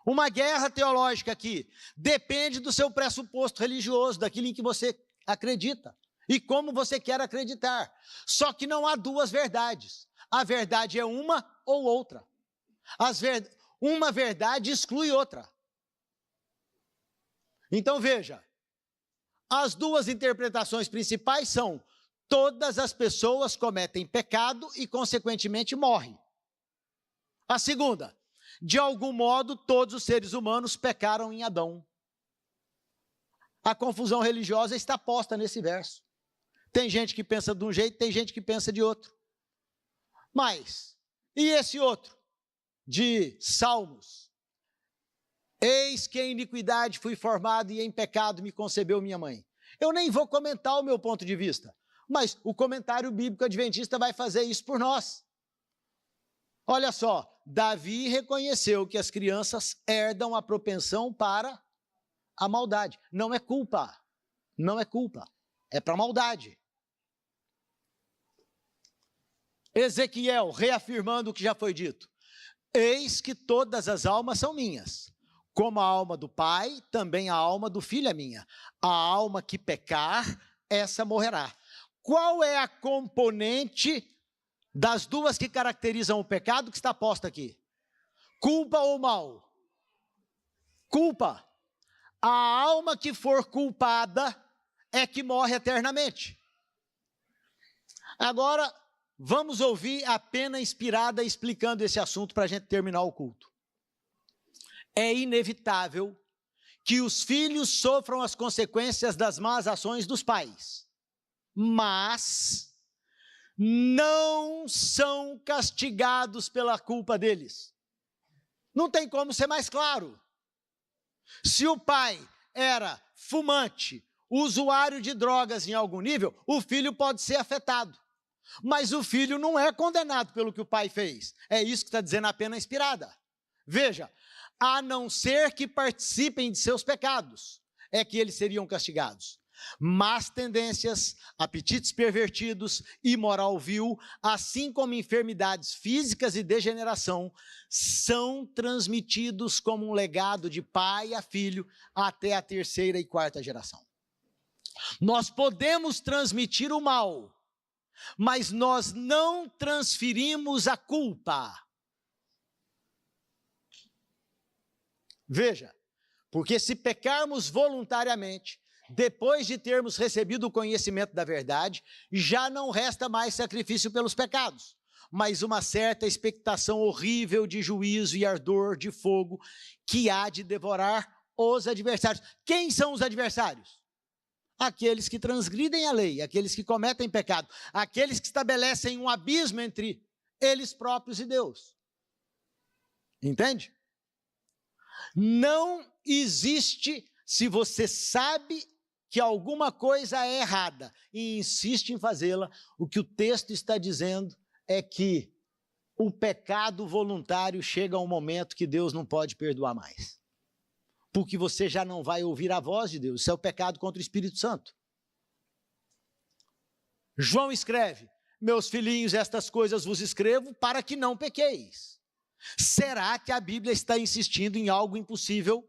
Uma guerra teológica aqui depende do seu pressuposto religioso, daquilo em que você acredita e como você quer acreditar. Só que não há duas verdades. A verdade é uma ou outra. Uma verdade exclui outra. Então veja, as duas interpretações principais são: todas as pessoas cometem pecado e consequentemente morrem. A segunda, de algum modo todos os seres humanos pecaram em Adão. A confusão religiosa está posta nesse verso. Tem gente que pensa de um jeito, tem gente que pensa de outro. Mas, e esse outro? De Salmos. Eis que em iniquidade fui formado e em pecado me concebeu minha mãe. Eu nem vou comentar o meu ponto de vista, mas o comentário bíblico adventista vai fazer isso por nós. Olha só, Davi reconheceu que as crianças herdam a propensão para a maldade. Não é culpa, é para a maldade. Ezequiel, reafirmando o que já foi dito: eis que todas as almas são minhas, como a alma do pai, também a alma do filho é minha. A alma que pecar, essa morrerá. Qual é a componente das duas que caracterizam o pecado que está posta aqui? Culpa ou mal? Culpa. A alma que for culpada é que morre eternamente. Agora, vamos ouvir a Pena Inspirada explicando esse assunto para a gente terminar o culto. É inevitável que os filhos sofram as consequências das más ações dos pais, mas não são castigados pela culpa deles. Não tem como ser mais claro. Se o pai era fumante, usuário de drogas em algum nível, o filho pode ser afetado. Mas o filho não é condenado pelo que o pai fez. É isso que está dizendo a Pena Inspirada. Veja, a não ser que participem de seus pecados, é que eles seriam castigados. Más tendências, apetites pervertidos e moral vil, assim como enfermidades físicas e degeneração, são transmitidos como um legado de pai a filho até a terceira e quarta geração. Nós podemos transmitir o mal, mas nós não transferimos a culpa. Veja, porque se pecarmos voluntariamente, depois de termos recebido o conhecimento da verdade, já não resta mais sacrifício pelos pecados, mas uma certa expectação horrível de juízo e ardor de fogo que há de devorar os adversários. Quem são os adversários? Aqueles que transgridem a lei, aqueles que cometem pecado, aqueles que estabelecem um abismo entre eles próprios e Deus. Entende? Não existe, se você sabe que alguma coisa é errada e insiste em fazê-la, o que o texto está dizendo é que o pecado voluntário chega a um momento que Deus não pode perdoar mais. Porque você já não vai ouvir a voz de Deus. Isso é o pecado contra o Espírito Santo. João escreve: meus filhinhos, estas coisas vos escrevo para que não pequeis. Será que a Bíblia está insistindo em algo impossível?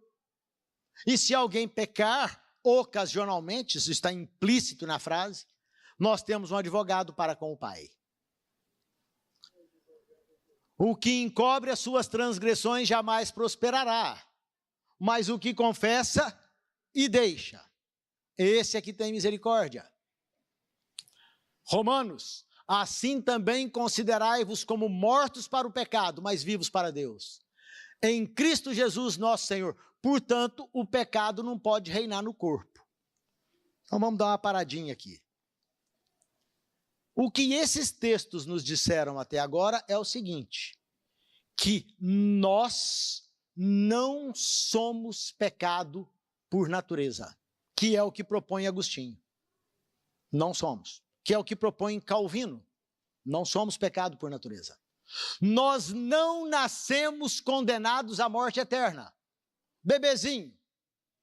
E se alguém pecar ocasionalmente, isso está implícito na frase, nós temos um advogado para com o Pai. O que encobre as suas transgressões jamais prosperará, mas o que confessa e deixa, esse é que tem misericórdia. Romanos: assim também considerai-vos como mortos para o pecado, mas vivos para Deus. Em Cristo Jesus nosso Senhor. Portanto, o pecado não pode reinar no corpo. Então vamos dar uma paradinha aqui. O que esses textos nos disseram até agora é o seguinte: que nós não somos pecado por natureza, que é o que propõe Agostinho. Não somos. Que é o que propõe Calvino. Não somos pecado por natureza. Nós não nascemos condenados à morte eterna. Bebezinho,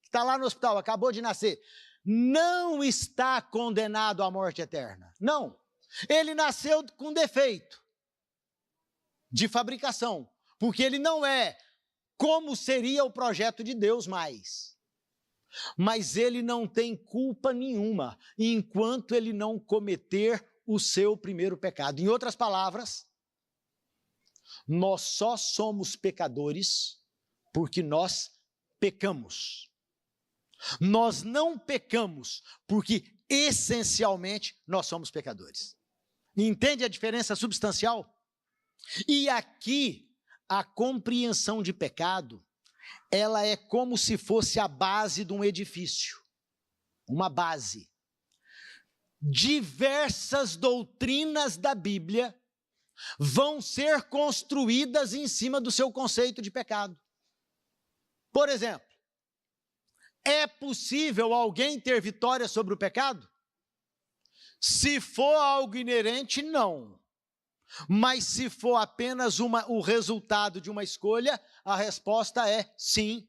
que está lá no hospital, acabou de nascer, não está condenado à morte eterna. Não. Ele nasceu com defeito de fabricação, porque ele não é como seria o projeto de Deus mais. Mas ele não tem culpa nenhuma, enquanto ele não cometer o seu primeiro pecado. Em outras palavras, nós só somos pecadores porque nós pecamos. Nós não pecamos porque, essencialmente, nós somos pecadores. Entende a diferença substancial? E aqui, a compreensão de pecado, ela é como se fosse a base de um edifício. Uma base. Diversas doutrinas da Bíblia vão ser construídas em cima do seu conceito de pecado. Por exemplo, é possível alguém ter vitória sobre o pecado? Se for algo inerente, não. Mas se for apenas o resultado de uma escolha, a resposta é sim.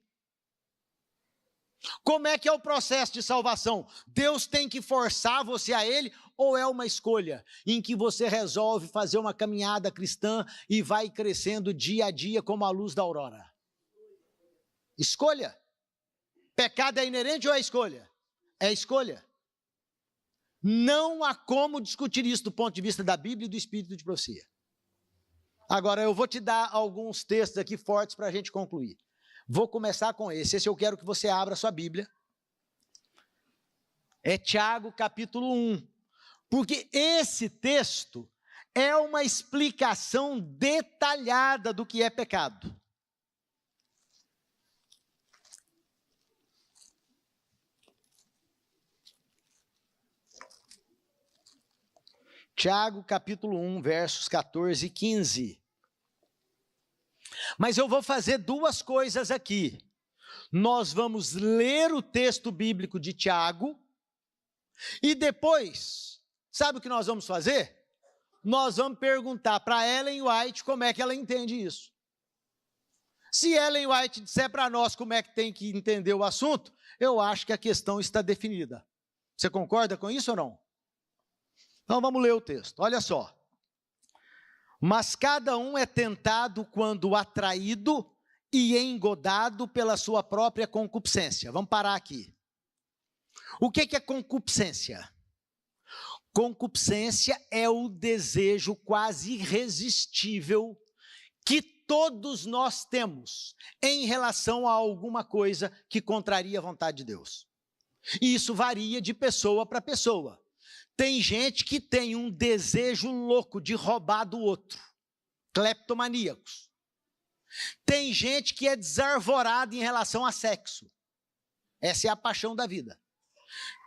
Como é que é o processo de salvação? Deus tem que forçar você a ele, ou é uma escolha em que você resolve fazer uma caminhada cristã e vai crescendo dia a dia como a luz da aurora? Escolha. Pecado é inerente ou é escolha? É escolha. Não há como discutir isso do ponto de vista da Bíblia e do Espírito de profecia. Agora, eu vou te dar alguns textos aqui fortes para a gente concluir. Vou começar com esse. Esse eu quero que você abra a sua Bíblia. É Tiago, capítulo 1. Porque esse texto é uma explicação detalhada do que é pecado. Tiago, capítulo 1, versos 14 e 15. Mas eu vou fazer duas coisas aqui. Nós vamos ler o texto bíblico de Tiago e depois, sabe o que nós vamos fazer? Nós vamos perguntar para Ellen White como é que ela entende isso. Se Ellen White disser para nós como é que tem que entender o assunto, eu acho que a questão está definida. Você concorda com isso ou não? Então vamos ler o texto, olha só. Mas cada um é tentado quando atraído e engodado pela sua própria concupiscência. Vamos parar aqui. O que é concupiscência? Concupiscência é o desejo quase irresistível que todos nós temos em relação a alguma coisa que contraria a vontade de Deus. E isso varia de pessoa para pessoa. Tem gente que tem um desejo louco de roubar do outro, cleptomaníacos. Tem gente que é desarvorada em relação a sexo. Essa é a paixão da vida.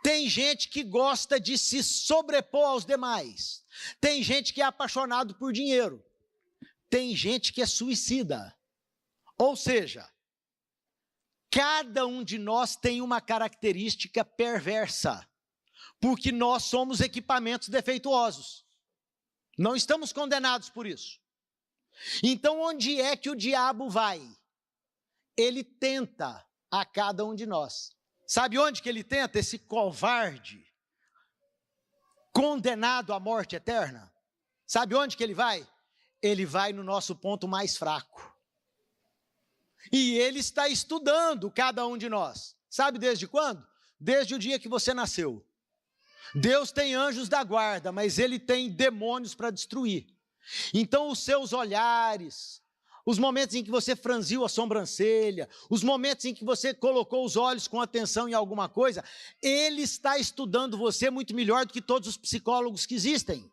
Tem gente que gosta de se sobrepor aos demais. Tem gente que é apaixonado por dinheiro. Tem gente que é suicida. Ou seja, cada um de nós tem uma característica perversa, porque nós somos equipamentos defeituosos. Não estamos condenados por isso. Então, onde é que o diabo vai? Ele tenta a cada um de nós. Sabe onde que ele tenta? Esse covarde, condenado à morte eterna. Sabe onde que ele vai? Ele vai no nosso ponto mais fraco. E ele está estudando cada um de nós. Sabe desde quando? Desde o dia que você nasceu. Deus tem anjos da guarda, mas ele tem demônios para destruir. Então os seus olhares, os momentos em que você franziu a sobrancelha, os momentos em que você colocou os olhos com atenção em alguma coisa, ele está estudando você muito melhor do que todos os psicólogos que existem.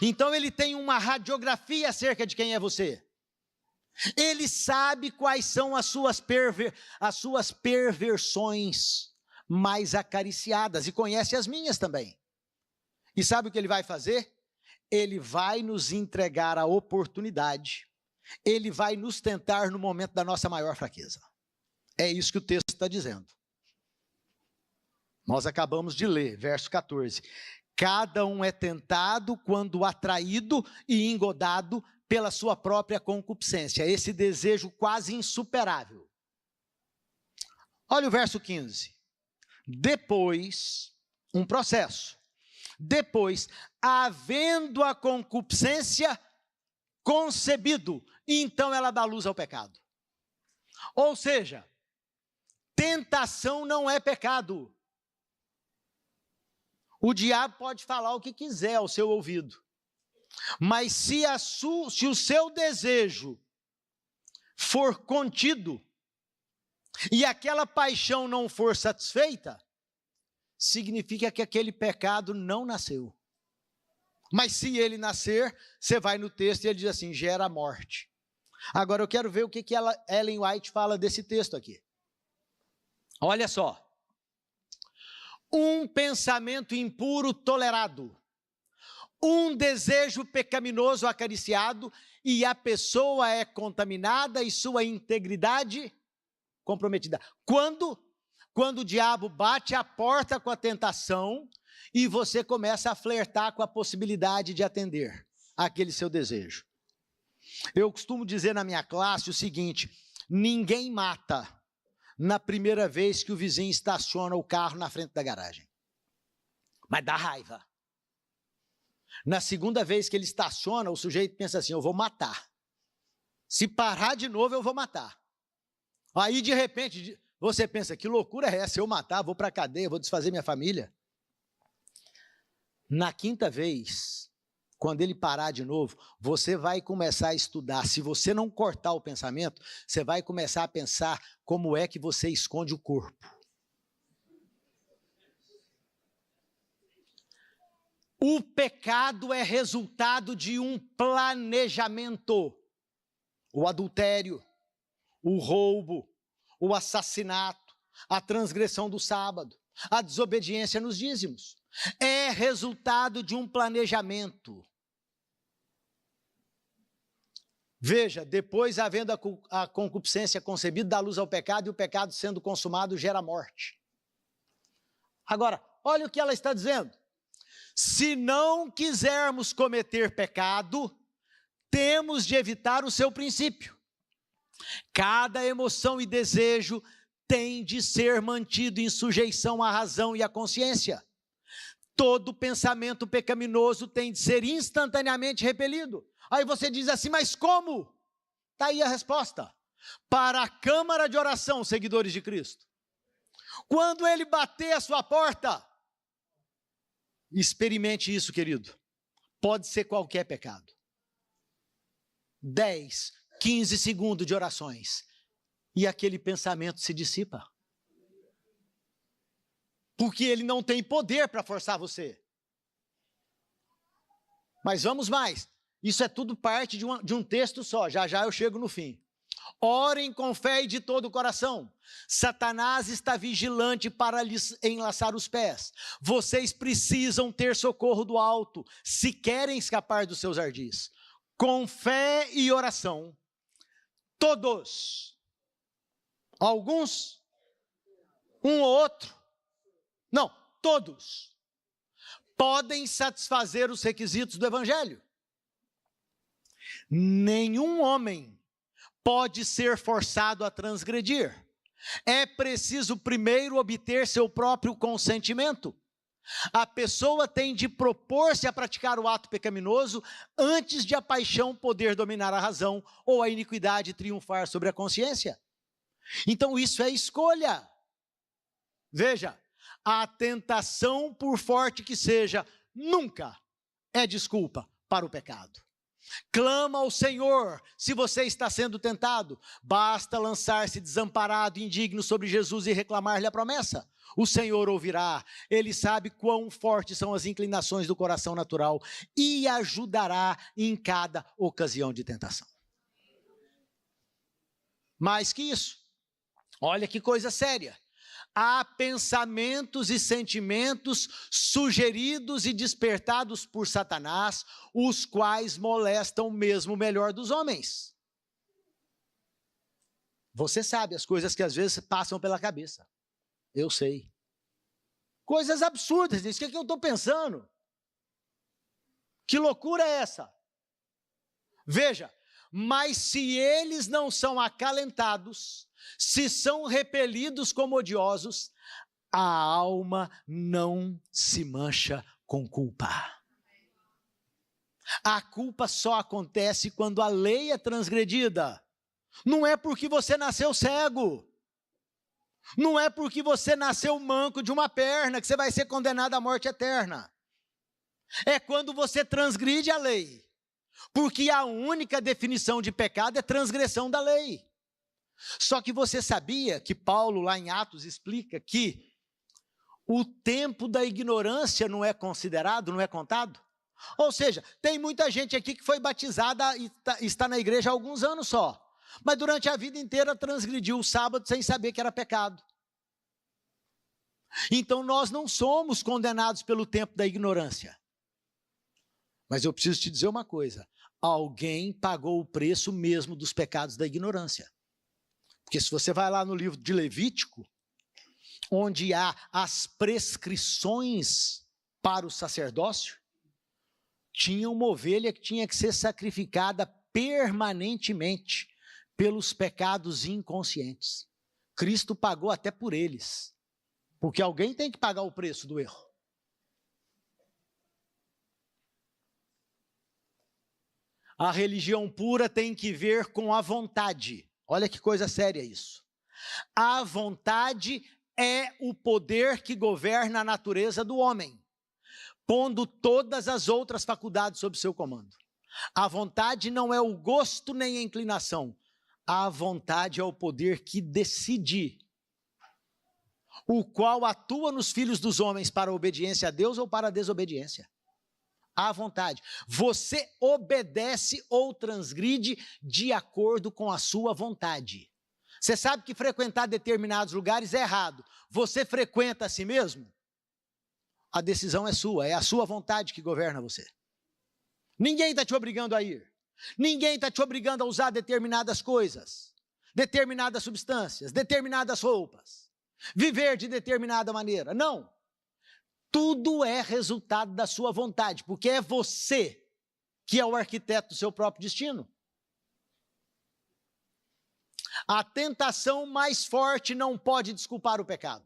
Então ele tem uma radiografia acerca de quem é você. Ele sabe quais são as suas perversões mais acariciadas, e conhece as minhas também. E sabe o que ele vai fazer? Ele vai nos entregar a oportunidade, ele vai nos tentar no momento da nossa maior fraqueza. É isso que o texto está dizendo. Nós acabamos de ler, verso 14. Cada um é tentado quando atraído e engodado pela sua própria concupiscência, esse desejo quase insuperável. Olha o verso 15. Depois, um processo. Depois, havendo a concupiscência concebido, então ela dá luz ao pecado. Ou seja, tentação não é pecado. O diabo pode falar o que quiser ao seu ouvido, mas se o seu desejo for contido e aquela paixão não for satisfeita, significa que aquele pecado não nasceu. Mas se ele nascer, você vai no texto e ele diz assim, gera morte. Agora eu quero ver o que Ellen White fala desse texto aqui. Olha só. Um pensamento impuro tolerado, um desejo pecaminoso acariciado, e a pessoa é contaminada e sua integridade comprometida. Quando o diabo bate a porta com a tentação e você começa a flertar com a possibilidade de atender aquele seu desejo. Eu costumo dizer na minha classe o seguinte, ninguém mata na primeira vez que o vizinho estaciona o carro na frente da garagem. Mas dá raiva. Na segunda vez que ele estaciona, o sujeito pensa assim, eu vou matar. Se parar de novo, eu vou matar. Aí, de repente, você pensa, que loucura é essa? Eu matar, vou para a cadeia, vou desfazer minha família. Na quinta vez, quando ele parar de novo, você vai começar a estudar. Se você não cortar o pensamento, você vai começar a pensar como é que você esconde o corpo. O pecado é resultado de um planejamento. O adultério, o roubo, o assassinato, a transgressão do sábado, a desobediência nos dízimos. É resultado de um planejamento. Veja, depois havendo a concupiscência concebida, dá luz ao pecado, e o pecado sendo consumado gera morte. Agora, olha o que ela está dizendo. Se não quisermos cometer pecado, temos de evitar o seu princípio. Cada emoção e desejo tem de ser mantido em sujeição à razão e à consciência. Todo pensamento pecaminoso tem de ser instantaneamente repelido. Aí você diz assim, mas como? Está aí a resposta. Para a câmara de oração, seguidores de Cristo. Quando ele bater a sua porta, experimente isso, querido. Pode ser qualquer pecado. 10, 15 segundos de orações. E aquele pensamento se dissipa. porque ele não tem poder para forçar você. Mas vamos mais, isso é tudo parte de um texto só, já já eu chego no fim. Orem com fé e de todo o coração. Satanás está vigilante para lhes enlaçar os pés. Vocês precisam ter socorro do alto, se querem escapar dos seus ardis. Com fé e oração, todos, alguns, um ou outro, não, todos, podem satisfazer os requisitos do evangelho. Nenhum homem pode ser forçado a transgredir. É preciso primeiro obter seu próprio consentimento. A pessoa tem de propor-se a praticar o ato pecaminoso antes de a paixão poder dominar a razão ou a iniquidade triunfar sobre a consciência. Então isso é escolha. Veja, a tentação, por forte que seja, nunca é desculpa para o pecado. Clama ao Senhor se você está sendo tentado. Basta lançar-se desamparado e indigno sobre Jesus e reclamar-lhe a promessa. O Senhor ouvirá, Ele sabe quão fortes são as inclinações do coração natural e ajudará em cada ocasião de tentação. Mais que isso, olha que coisa séria. Há pensamentos e sentimentos sugeridos e despertados por Satanás, os quais molestam mesmo o melhor dos homens. Você sabe as coisas que às vezes passam pela cabeça. Eu sei. Coisas absurdas, diz, o que é que eu estou pensando? Que loucura é essa? Veja, mas se eles não são acalentados, se são repelidos como odiosos, a alma não se mancha com culpa. A culpa só acontece quando a lei é transgredida. Não é porque você nasceu cego. Não é porque você nasceu manco de uma perna que você vai ser condenado à morte eterna. É quando você transgride a lei. Porque a única definição de pecado é transgressão da lei. Só que você sabia que Paulo, lá em Atos, explica que o tempo da ignorância não é considerado, não é contado? Ou seja, tem muita gente aqui que foi batizada e está na igreja há alguns anos só, mas durante a vida inteira transgrediu o sábado sem saber que era pecado. Então nós não somos condenados pelo tempo da ignorância. Mas eu preciso te dizer uma coisa, alguém pagou o preço mesmo dos pecados da ignorância. Porque se você vai lá no livro de Levítico, onde há as prescrições para o sacerdócio, tinha uma ovelha que tinha que ser sacrificada permanentemente pelos pecados inconscientes. Cristo pagou até por eles, porque alguém tem que pagar o preço do erro. A religião pura tem que ver com a vontade. Olha que coisa séria isso. A vontade é o poder que governa a natureza do homem, pondo todas as outras faculdades sob seu comando. A vontade não é o gosto nem a inclinação. A vontade é o poder que decide, o qual atua nos filhos dos homens para a obediência a Deus ou para a desobediência. À vontade. Você obedece ou transgride de acordo com a sua vontade. Você sabe que frequentar determinados lugares é errado. Você frequenta a si mesmo? A decisão é sua, é a sua vontade que governa você. Ninguém está te obrigando a ir. Ninguém está te obrigando a usar determinadas coisas, determinadas substâncias, determinadas roupas, viver de determinada maneira. Não. Tudo é resultado da sua vontade, porque é você que é o arquiteto do seu próprio destino. A tentação mais forte não pode desculpar o pecado.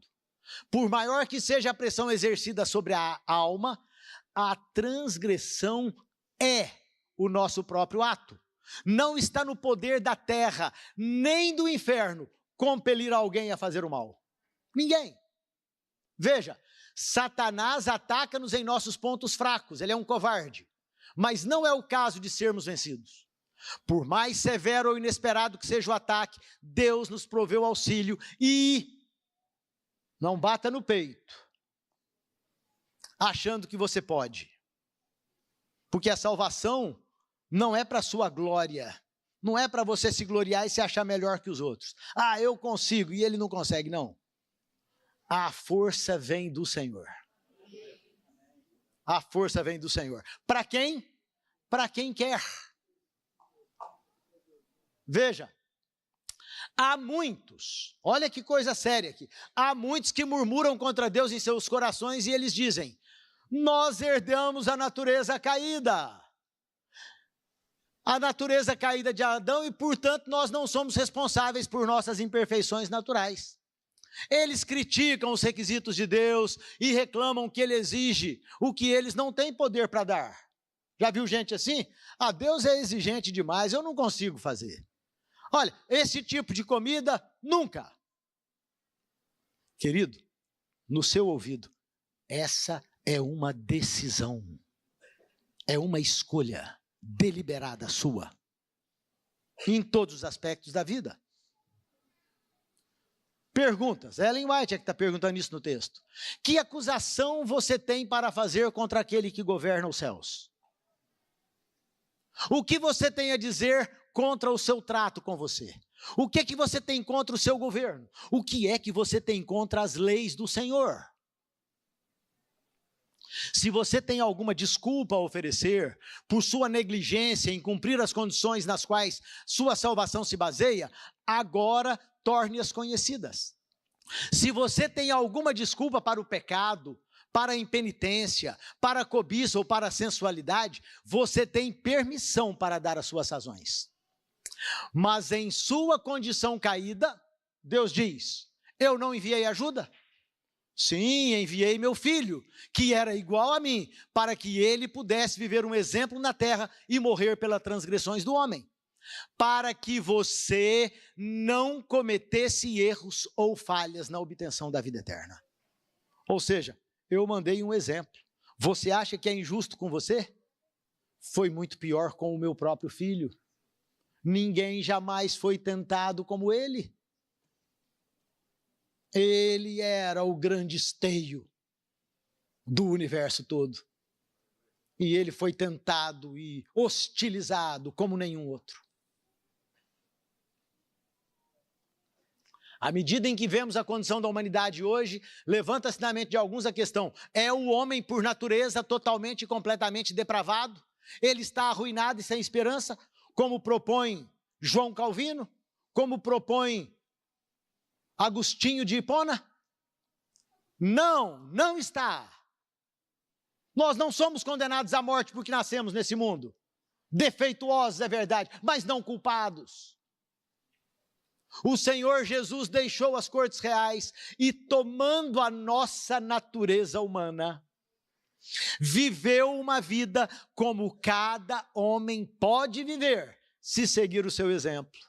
Por maior que seja a pressão exercida sobre a alma, a transgressão é o nosso próprio ato. Não está no poder da terra, nem do inferno, compelir alguém a fazer o mal. Ninguém. Veja, Satanás ataca-nos em nossos pontos fracos, ele é um covarde, mas não é o caso de sermos vencidos. Por mais severo ou inesperado que seja o ataque, Deus nos proveu auxílio e não bata no peito, achando que você pode. Porque a salvação não é para a sua glória, não é para você se gloriar e se achar melhor que os outros. Ah, eu consigo, e ele não consegue, não. A força vem do Senhor. A força vem do Senhor. Para quem? Para quem quer. Veja, há muitos, olha que coisa séria aqui, há muitos que murmuram contra Deus em seus corações e eles dizem: nós herdamos a natureza caída. A natureza caída de Adão e, portanto, nós não somos responsáveis por nossas imperfeições naturais. Eles criticam os requisitos de Deus e reclamam que Ele exige o que eles não têm poder para dar. Já viu gente assim? Ah, Deus é exigente demais, eu não consigo fazer. Olha, esse tipo de comida, nunca. Querido, no seu ouvido, essa é uma decisão, é uma escolha deliberada sua, em todos os aspectos da vida. Perguntas, Ellen White é que está perguntando isso no texto. Que acusação você tem para fazer contra aquele que governa os céus? O que você tem a dizer contra o seu trato com você? O que é que você tem contra o seu governo? O que é que você tem contra as leis do Senhor? Se você tem alguma desculpa a oferecer por sua negligência em cumprir as condições nas quais sua salvação se baseia, agora torne-as conhecidas. Se você tem alguma desculpa para o pecado, para a impenitência, para a cobiça ou para a sensualidade, você tem permissão para dar as suas razões. Mas em sua condição caída, Deus diz: eu não enviei ajuda? Sim, enviei meu filho, que era igual a mim, para que ele pudesse viver um exemplo na terra e morrer pelas transgressões do homem, para que você não cometesse erros ou falhas na obtenção da vida eterna. Ou seja, eu mandei um exemplo. Você acha que é injusto com você? Foi muito pior com o meu próprio filho. Ninguém jamais foi tentado como ele. Ele era o grande esteio do universo todo. E ele foi tentado e hostilizado como nenhum outro. À medida em que vemos a condição da humanidade hoje, levanta-se na mente de alguns a questão: é o homem por natureza totalmente e completamente depravado? Ele está arruinado e sem esperança, como propõe João Calvino? Como propõe Agostinho de Hipona? Não, não está. Nós não somos condenados à morte porque nascemos nesse mundo. Defeituosos, é verdade, mas não culpados. O Senhor Jesus deixou as cortes reais e, tomando a nossa natureza humana, viveu uma vida como cada homem pode viver, se seguir o seu exemplo.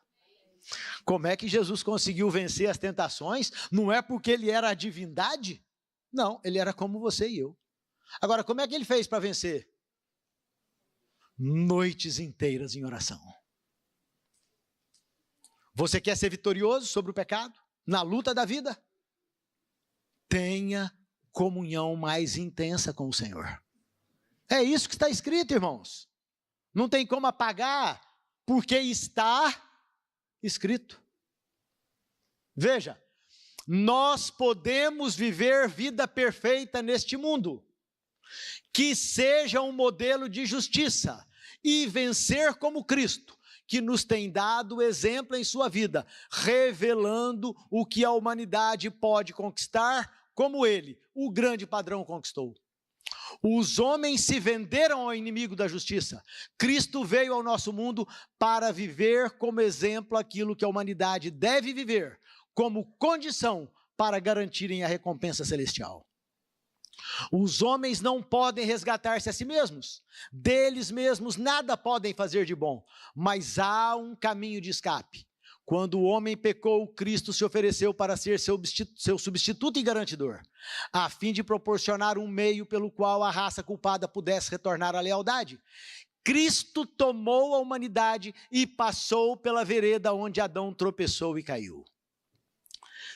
Como é que Jesus conseguiu vencer as tentações? Não é porque ele era a divindade? Não, ele era como você e eu. Agora, como é que ele fez para vencer? Noites inteiras em oração. Você quer ser vitorioso sobre o pecado? Na luta da vida? Tenha comunhão mais intensa com o Senhor. É isso que está escrito, irmãos. Não tem como apagar, porque está escrito. Veja, nós podemos viver vida perfeita neste mundo, que seja um modelo de justiça, e vencer como Cristo, que nos tem dado exemplo em sua vida, revelando o que a humanidade pode conquistar, como ele, o grande padrão, conquistou. Os homens se venderam ao inimigo da justiça. Cristo veio ao nosso mundo para viver como exemplo aquilo que a humanidade deve viver, como condição para garantirem a recompensa celestial. Os homens não podem resgatar-se a si mesmos, deles mesmos nada podem fazer de bom, mas há um caminho de escape. Quando o homem pecou, Cristo se ofereceu para ser seu substituto e garantidor, a fim de proporcionar um meio pelo qual a raça culpada pudesse retornar à lealdade. Cristo tomou a humanidade e passou pela vereda onde Adão tropeçou e caiu.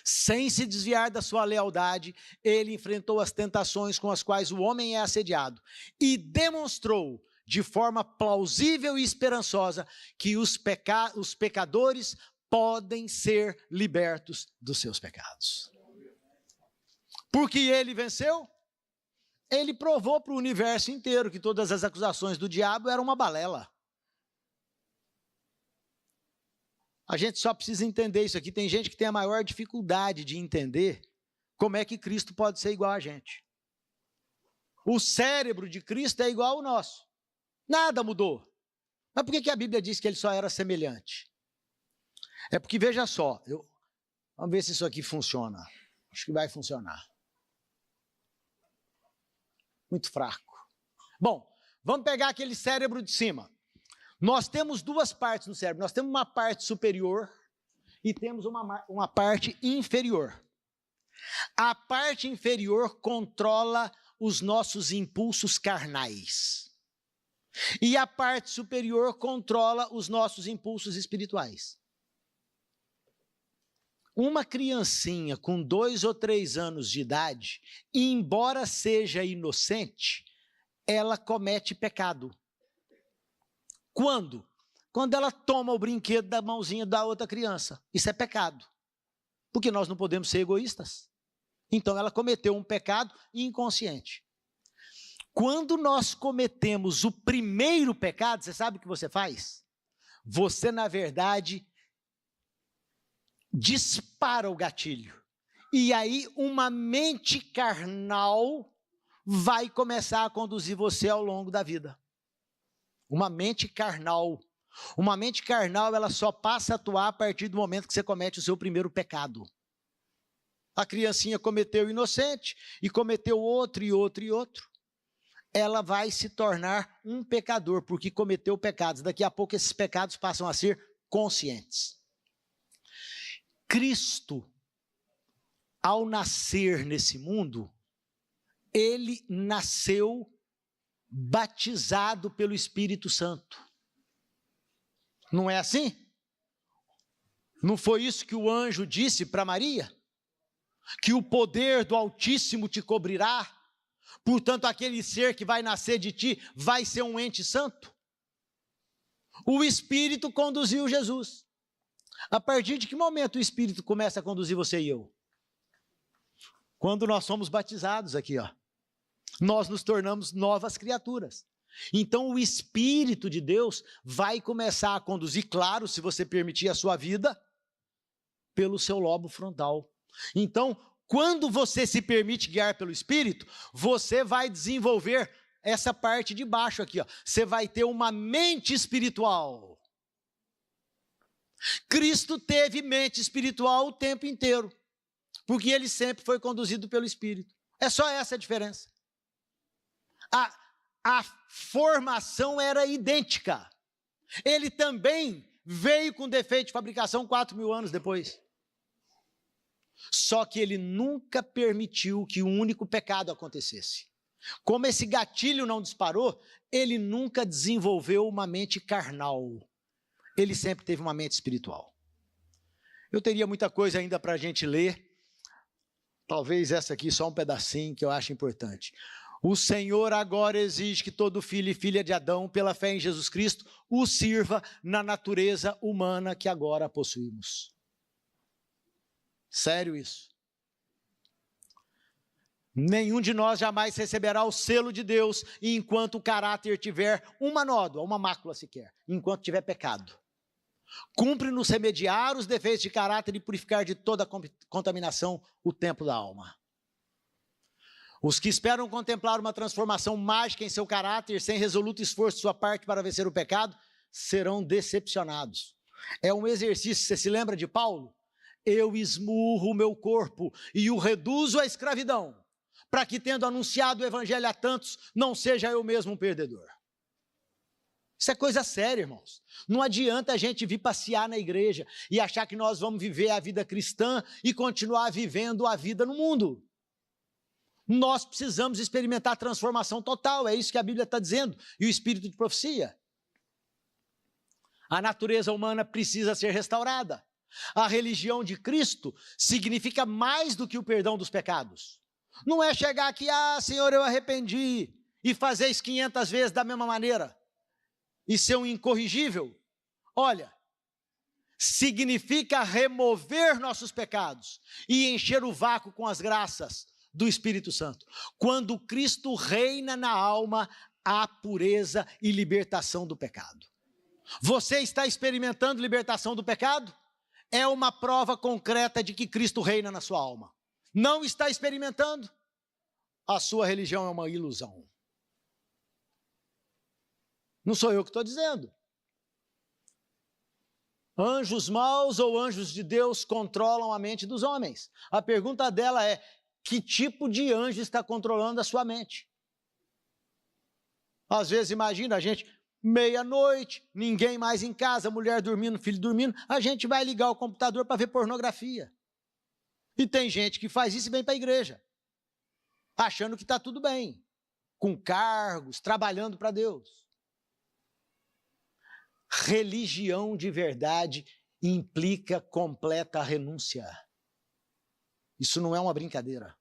Sem se desviar da sua lealdade, ele enfrentou as tentações com as quais o homem é assediado e demonstrou de forma plausível e esperançosa que os pecadores podem ser libertos dos seus pecados. Porque ele venceu, ele provou para o universo inteiro que todas as acusações do diabo eram uma balela. A gente só precisa entender isso aqui. Tem gente que tem a maior dificuldade de entender como é que Cristo pode ser igual a gente. O cérebro de Cristo é igual ao nosso. Nada mudou. Mas por que a Bíblia diz que ele só era semelhante? É porque, veja só, vamos ver se isso aqui funciona. Acho que vai funcionar. Muito fraco. Bom, vamos pegar aquele cérebro de cima. Nós temos duas partes no cérebro. Nós temos uma parte superior e temos uma parte inferior. A parte inferior controla os nossos impulsos carnais. E a parte superior controla os nossos impulsos espirituais. Uma criancinha com 2 ou 3 anos de idade, embora seja inocente, ela comete pecado. Quando? Quando ela toma o brinquedo da mãozinha da outra criança. Isso é pecado. Porque nós não podemos ser egoístas. Então ela cometeu um pecado inconsciente. Quando nós cometemos o primeiro pecado, você sabe o que você faz? Você, na verdade, dispara o gatilho. E aí uma mente carnal vai começar a conduzir você ao longo da vida. Uma mente carnal. Uma mente carnal, ela só passa a atuar a partir do momento que você comete o seu primeiro pecado. A criancinha cometeu inocente, e cometeu outro, e outro, e outro. Ela vai se tornar um pecador, porque cometeu pecados. Daqui a pouco esses pecados passam a ser conscientes. Cristo, ao nascer nesse mundo, ele nasceu batizado pelo Espírito Santo. Não é assim? Não foi isso que o anjo disse para Maria? Que o poder do Altíssimo te cobrirá, portanto aquele ser que vai nascer de ti vai ser um ente santo? O Espírito conduziu Jesus. A partir de que momento o Espírito começa a conduzir você e eu? Quando nós somos batizados aqui, ó. Nós nos tornamos novas criaturas. Então o Espírito de Deus vai começar a conduzir, claro, se você permitir a sua vida, pelo seu lobo frontal. Então, quando você se permite guiar pelo Espírito, você vai desenvolver essa parte de baixo aqui, ó. Você vai ter uma mente espiritual. Cristo teve mente espiritual o tempo inteiro, porque ele sempre foi conduzido pelo Espírito. É só essa a diferença. A formação era idêntica. Ele também veio com defeito de fabricação 4.000 anos depois. Só que ele nunca permitiu que um único pecado acontecesse. Como esse gatilho não disparou, ele nunca desenvolveu uma mente carnal. Ele sempre teve uma mente espiritual. Eu teria muita coisa ainda para a gente ler. Talvez essa aqui só um pedacinho que eu acho importante. O Senhor agora exige que todo filho e filha de Adão, pela fé em Jesus Cristo, o sirva na natureza humana que agora possuímos. Sério isso. Nenhum de nós jamais receberá o selo de Deus enquanto o caráter tiver uma nódoa, uma mácula sequer, enquanto tiver pecado. Cumpre-nos remediar os defeitos de caráter e purificar de toda contaminação o templo da alma. Os que esperam contemplar uma transformação mágica em seu caráter, sem resoluto esforço de sua parte para vencer o pecado, serão decepcionados. É um exercício, você se lembra de Paulo? Eu esmurro o meu corpo e o reduzo à escravidão, para que, tendo anunciado o evangelho a tantos, não seja eu mesmo um perdedor. Isso é coisa séria, irmãos. Não adianta a gente vir passear na igreja e achar que nós vamos viver a vida cristã e continuar vivendo a vida no mundo. Nós precisamos experimentar transformação total, é isso que a Bíblia está dizendo, e o espírito de profecia. A natureza humana precisa ser restaurada. A religião de Cristo significa mais do que o perdão dos pecados. Não é chegar aqui, Senhor, eu arrependi, e fazer isso 500 vezes da mesma maneira, e ser um incorrigível. Olha, significa remover nossos pecados e encher o vácuo com as graças do Espírito Santo. Quando Cristo reina na alma, há pureza e libertação do pecado. Você está experimentando libertação do pecado? É uma prova concreta de que Cristo reina na sua alma. Não está experimentando? A sua religião é uma ilusão. Não sou eu que estou dizendo. Anjos maus ou anjos de Deus controlam a mente dos homens. A pergunta dela é: que tipo de anjo está controlando a sua mente? Às vezes, imagina a gente, meia-noite, ninguém mais em casa, mulher dormindo, filho dormindo, a gente vai ligar o computador para ver pornografia. E tem gente que faz isso e vem para a igreja, achando que está tudo bem, com cargos, trabalhando para Deus. Religião de verdade implica completa renúncia. Isso não é uma brincadeira.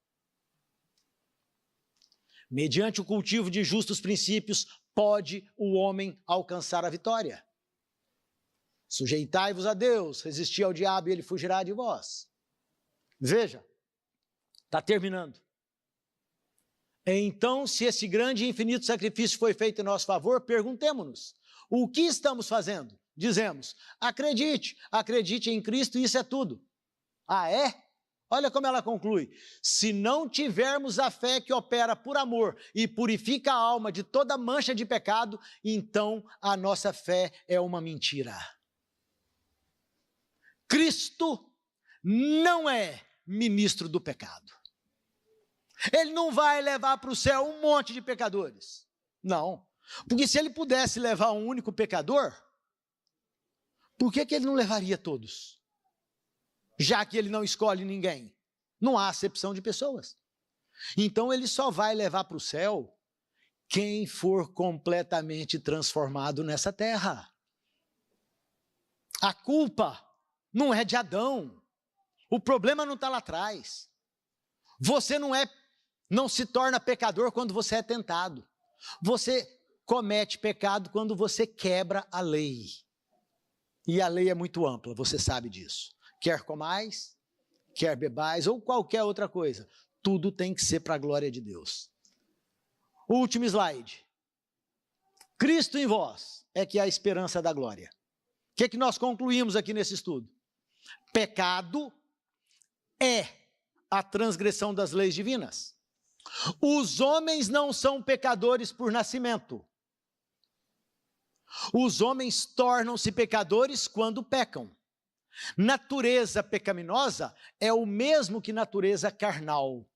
Mediante o cultivo de justos princípios, pode o homem alcançar a vitória. Sujeitai-vos a Deus, resisti ao diabo e ele fugirá de vós. Veja, está terminando. Então, se esse grande e infinito sacrifício foi feito em nosso favor, perguntemo-nos, o que estamos fazendo? Dizemos, acredite em Cristo e isso é tudo. Ah, é? Olha como ela conclui, se não tivermos a fé que opera por amor e purifica a alma de toda mancha de pecado, então a nossa fé é uma mentira. Cristo não é ministro do pecado. Ele não vai levar para o céu um monte de pecadores. Não, porque se ele pudesse levar um único pecador, por que ele não levaria todos? Já que ele não escolhe ninguém. Não há acepção de pessoas. Então ele só vai levar para o céu quem for completamente transformado nessa terra. A culpa não é de Adão. O problema não está lá atrás. Você não se torna pecador quando você é tentado. Você comete pecado quando você quebra a lei. E a lei é muito ampla, você sabe disso. Quer comais, quer bebais ou qualquer outra coisa, tudo tem que ser para a glória de Deus. Último slide. Cristo em vós é que é a esperança da glória. O que nós concluímos aqui nesse estudo? Pecado é a transgressão das leis divinas. Os homens não são pecadores por nascimento. Os homens tornam-se pecadores quando pecam. Natureza pecaminosa é o mesmo que natureza carnal.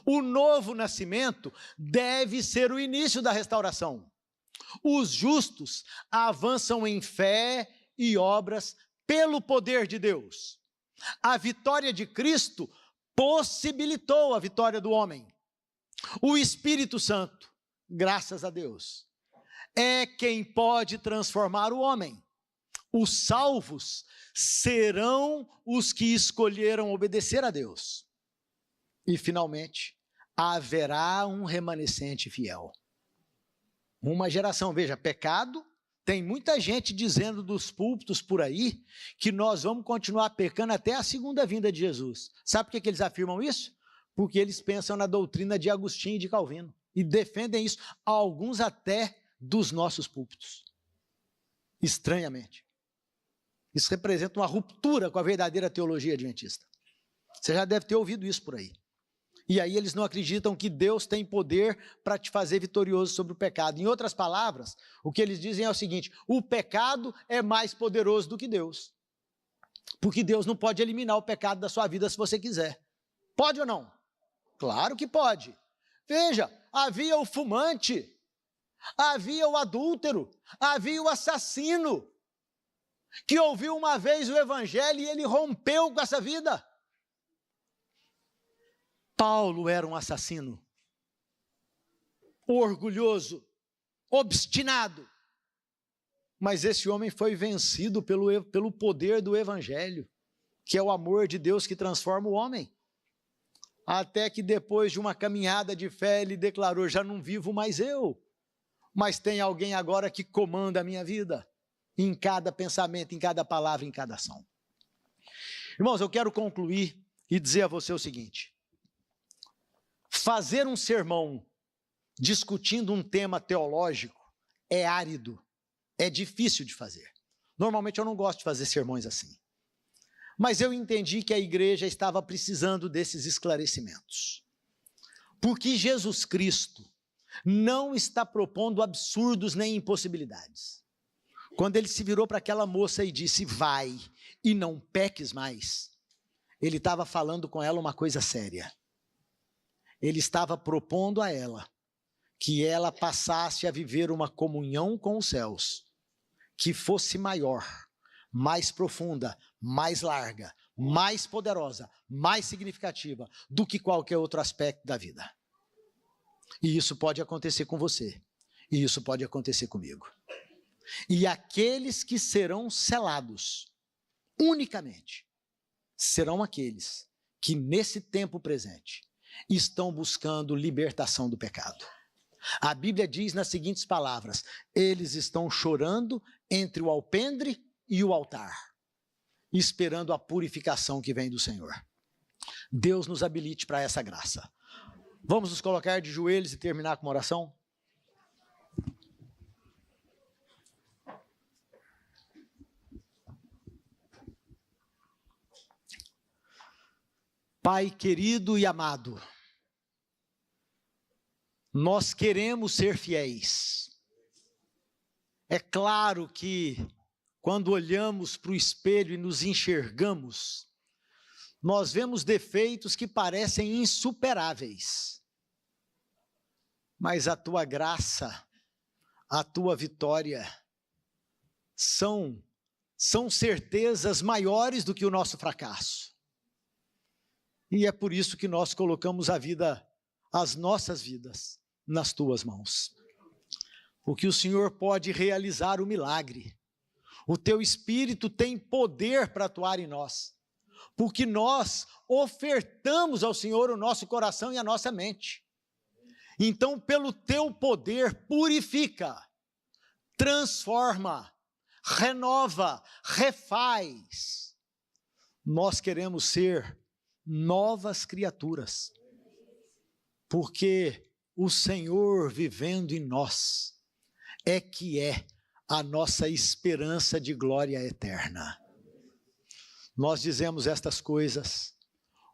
O novo nascimento deve ser o início da restauração. Os justos avançam em fé e obras pelo poder de Deus. A vitória de Cristo possibilitou a vitória do homem. O Espírito Santo, graças a Deus, é quem pode transformar o homem. Os salvos serão os que escolheram obedecer a Deus. E, finalmente, haverá um remanescente fiel. Uma geração, veja, pecado, tem muita gente dizendo dos púlpitos por aí que nós vamos continuar pecando até a segunda vinda de Jesus. Sabe por que eles afirmam isso? Porque eles pensam na doutrina de Agostinho e de Calvino. E defendem isso, alguns até dos nossos púlpitos. Estranhamente. Isso representa uma ruptura com a verdadeira teologia adventista. Você já deve ter ouvido isso por aí. E aí eles não acreditam que Deus tem poder para te fazer vitorioso sobre o pecado. Em outras palavras, o que eles dizem é o seguinte: o pecado é mais poderoso do que Deus. Porque Deus não pode eliminar o pecado da sua vida se você quiser. Pode ou não? Claro que pode. Veja, havia o fumante, havia o adúltero, havia o assassino, que ouviu uma vez o evangelho e ele rompeu com essa vida. Paulo era um assassino, orgulhoso, obstinado. Mas esse homem foi vencido pelo poder do evangelho, que é o amor de Deus que transforma o homem. Até que depois de uma caminhada de fé, ele declarou: já não vivo mais eu, mas tem alguém agora que comanda a minha vida, em cada pensamento, em cada palavra, em cada ação. Irmãos, eu quero concluir e dizer a você o seguinte: fazer um sermão discutindo um tema teológico é árido, é difícil de fazer. Normalmente eu não gosto de fazer sermões assim. Mas eu entendi que a igreja estava precisando desses esclarecimentos. Porque Jesus Cristo não está propondo absurdos nem impossibilidades. Quando ele se virou para aquela moça e disse: vai e não peques mais, ele estava falando com ela uma coisa séria. Ele estava propondo a ela que ela passasse a viver uma comunhão com os céus, que fosse maior, mais profunda, mais larga, mais poderosa, mais significativa do que qualquer outro aspecto da vida. E isso pode acontecer com você, e isso pode acontecer comigo. E aqueles que serão selados, unicamente, serão aqueles que nesse tempo presente estão buscando libertação do pecado. A Bíblia diz nas seguintes palavras: eles estão chorando entre o alpendre e o altar, esperando a purificação que vem do Senhor. Deus nos habilite para essa graça. Vamos nos colocar de joelhos e terminar com uma oração? Pai querido e amado, nós queremos ser fiéis. É claro que quando olhamos para o espelho e nos enxergamos, nós vemos defeitos que parecem insuperáveis. Mas a tua graça, a tua vitória, são certezas maiores do que o nosso fracasso. E é por isso que nós colocamos as nossas vidas nas tuas mãos. Porque o Senhor pode realizar o milagre. O teu Espírito tem poder para atuar em nós. Porque nós ofertamos ao Senhor o nosso coração e a nossa mente. Então, pelo teu poder, purifica, transforma, renova, refaz. Nós queremos ser novas criaturas, porque o Senhor vivendo em nós é que é a nossa esperança de glória eterna. Nós dizemos estas coisas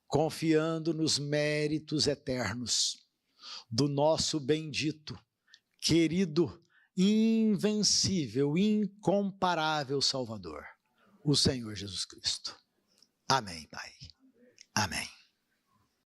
confiando nos méritos eternos do nosso bendito, querido, invencível, incomparável Salvador, o Senhor Jesus Cristo. Amém, Pai. Amém.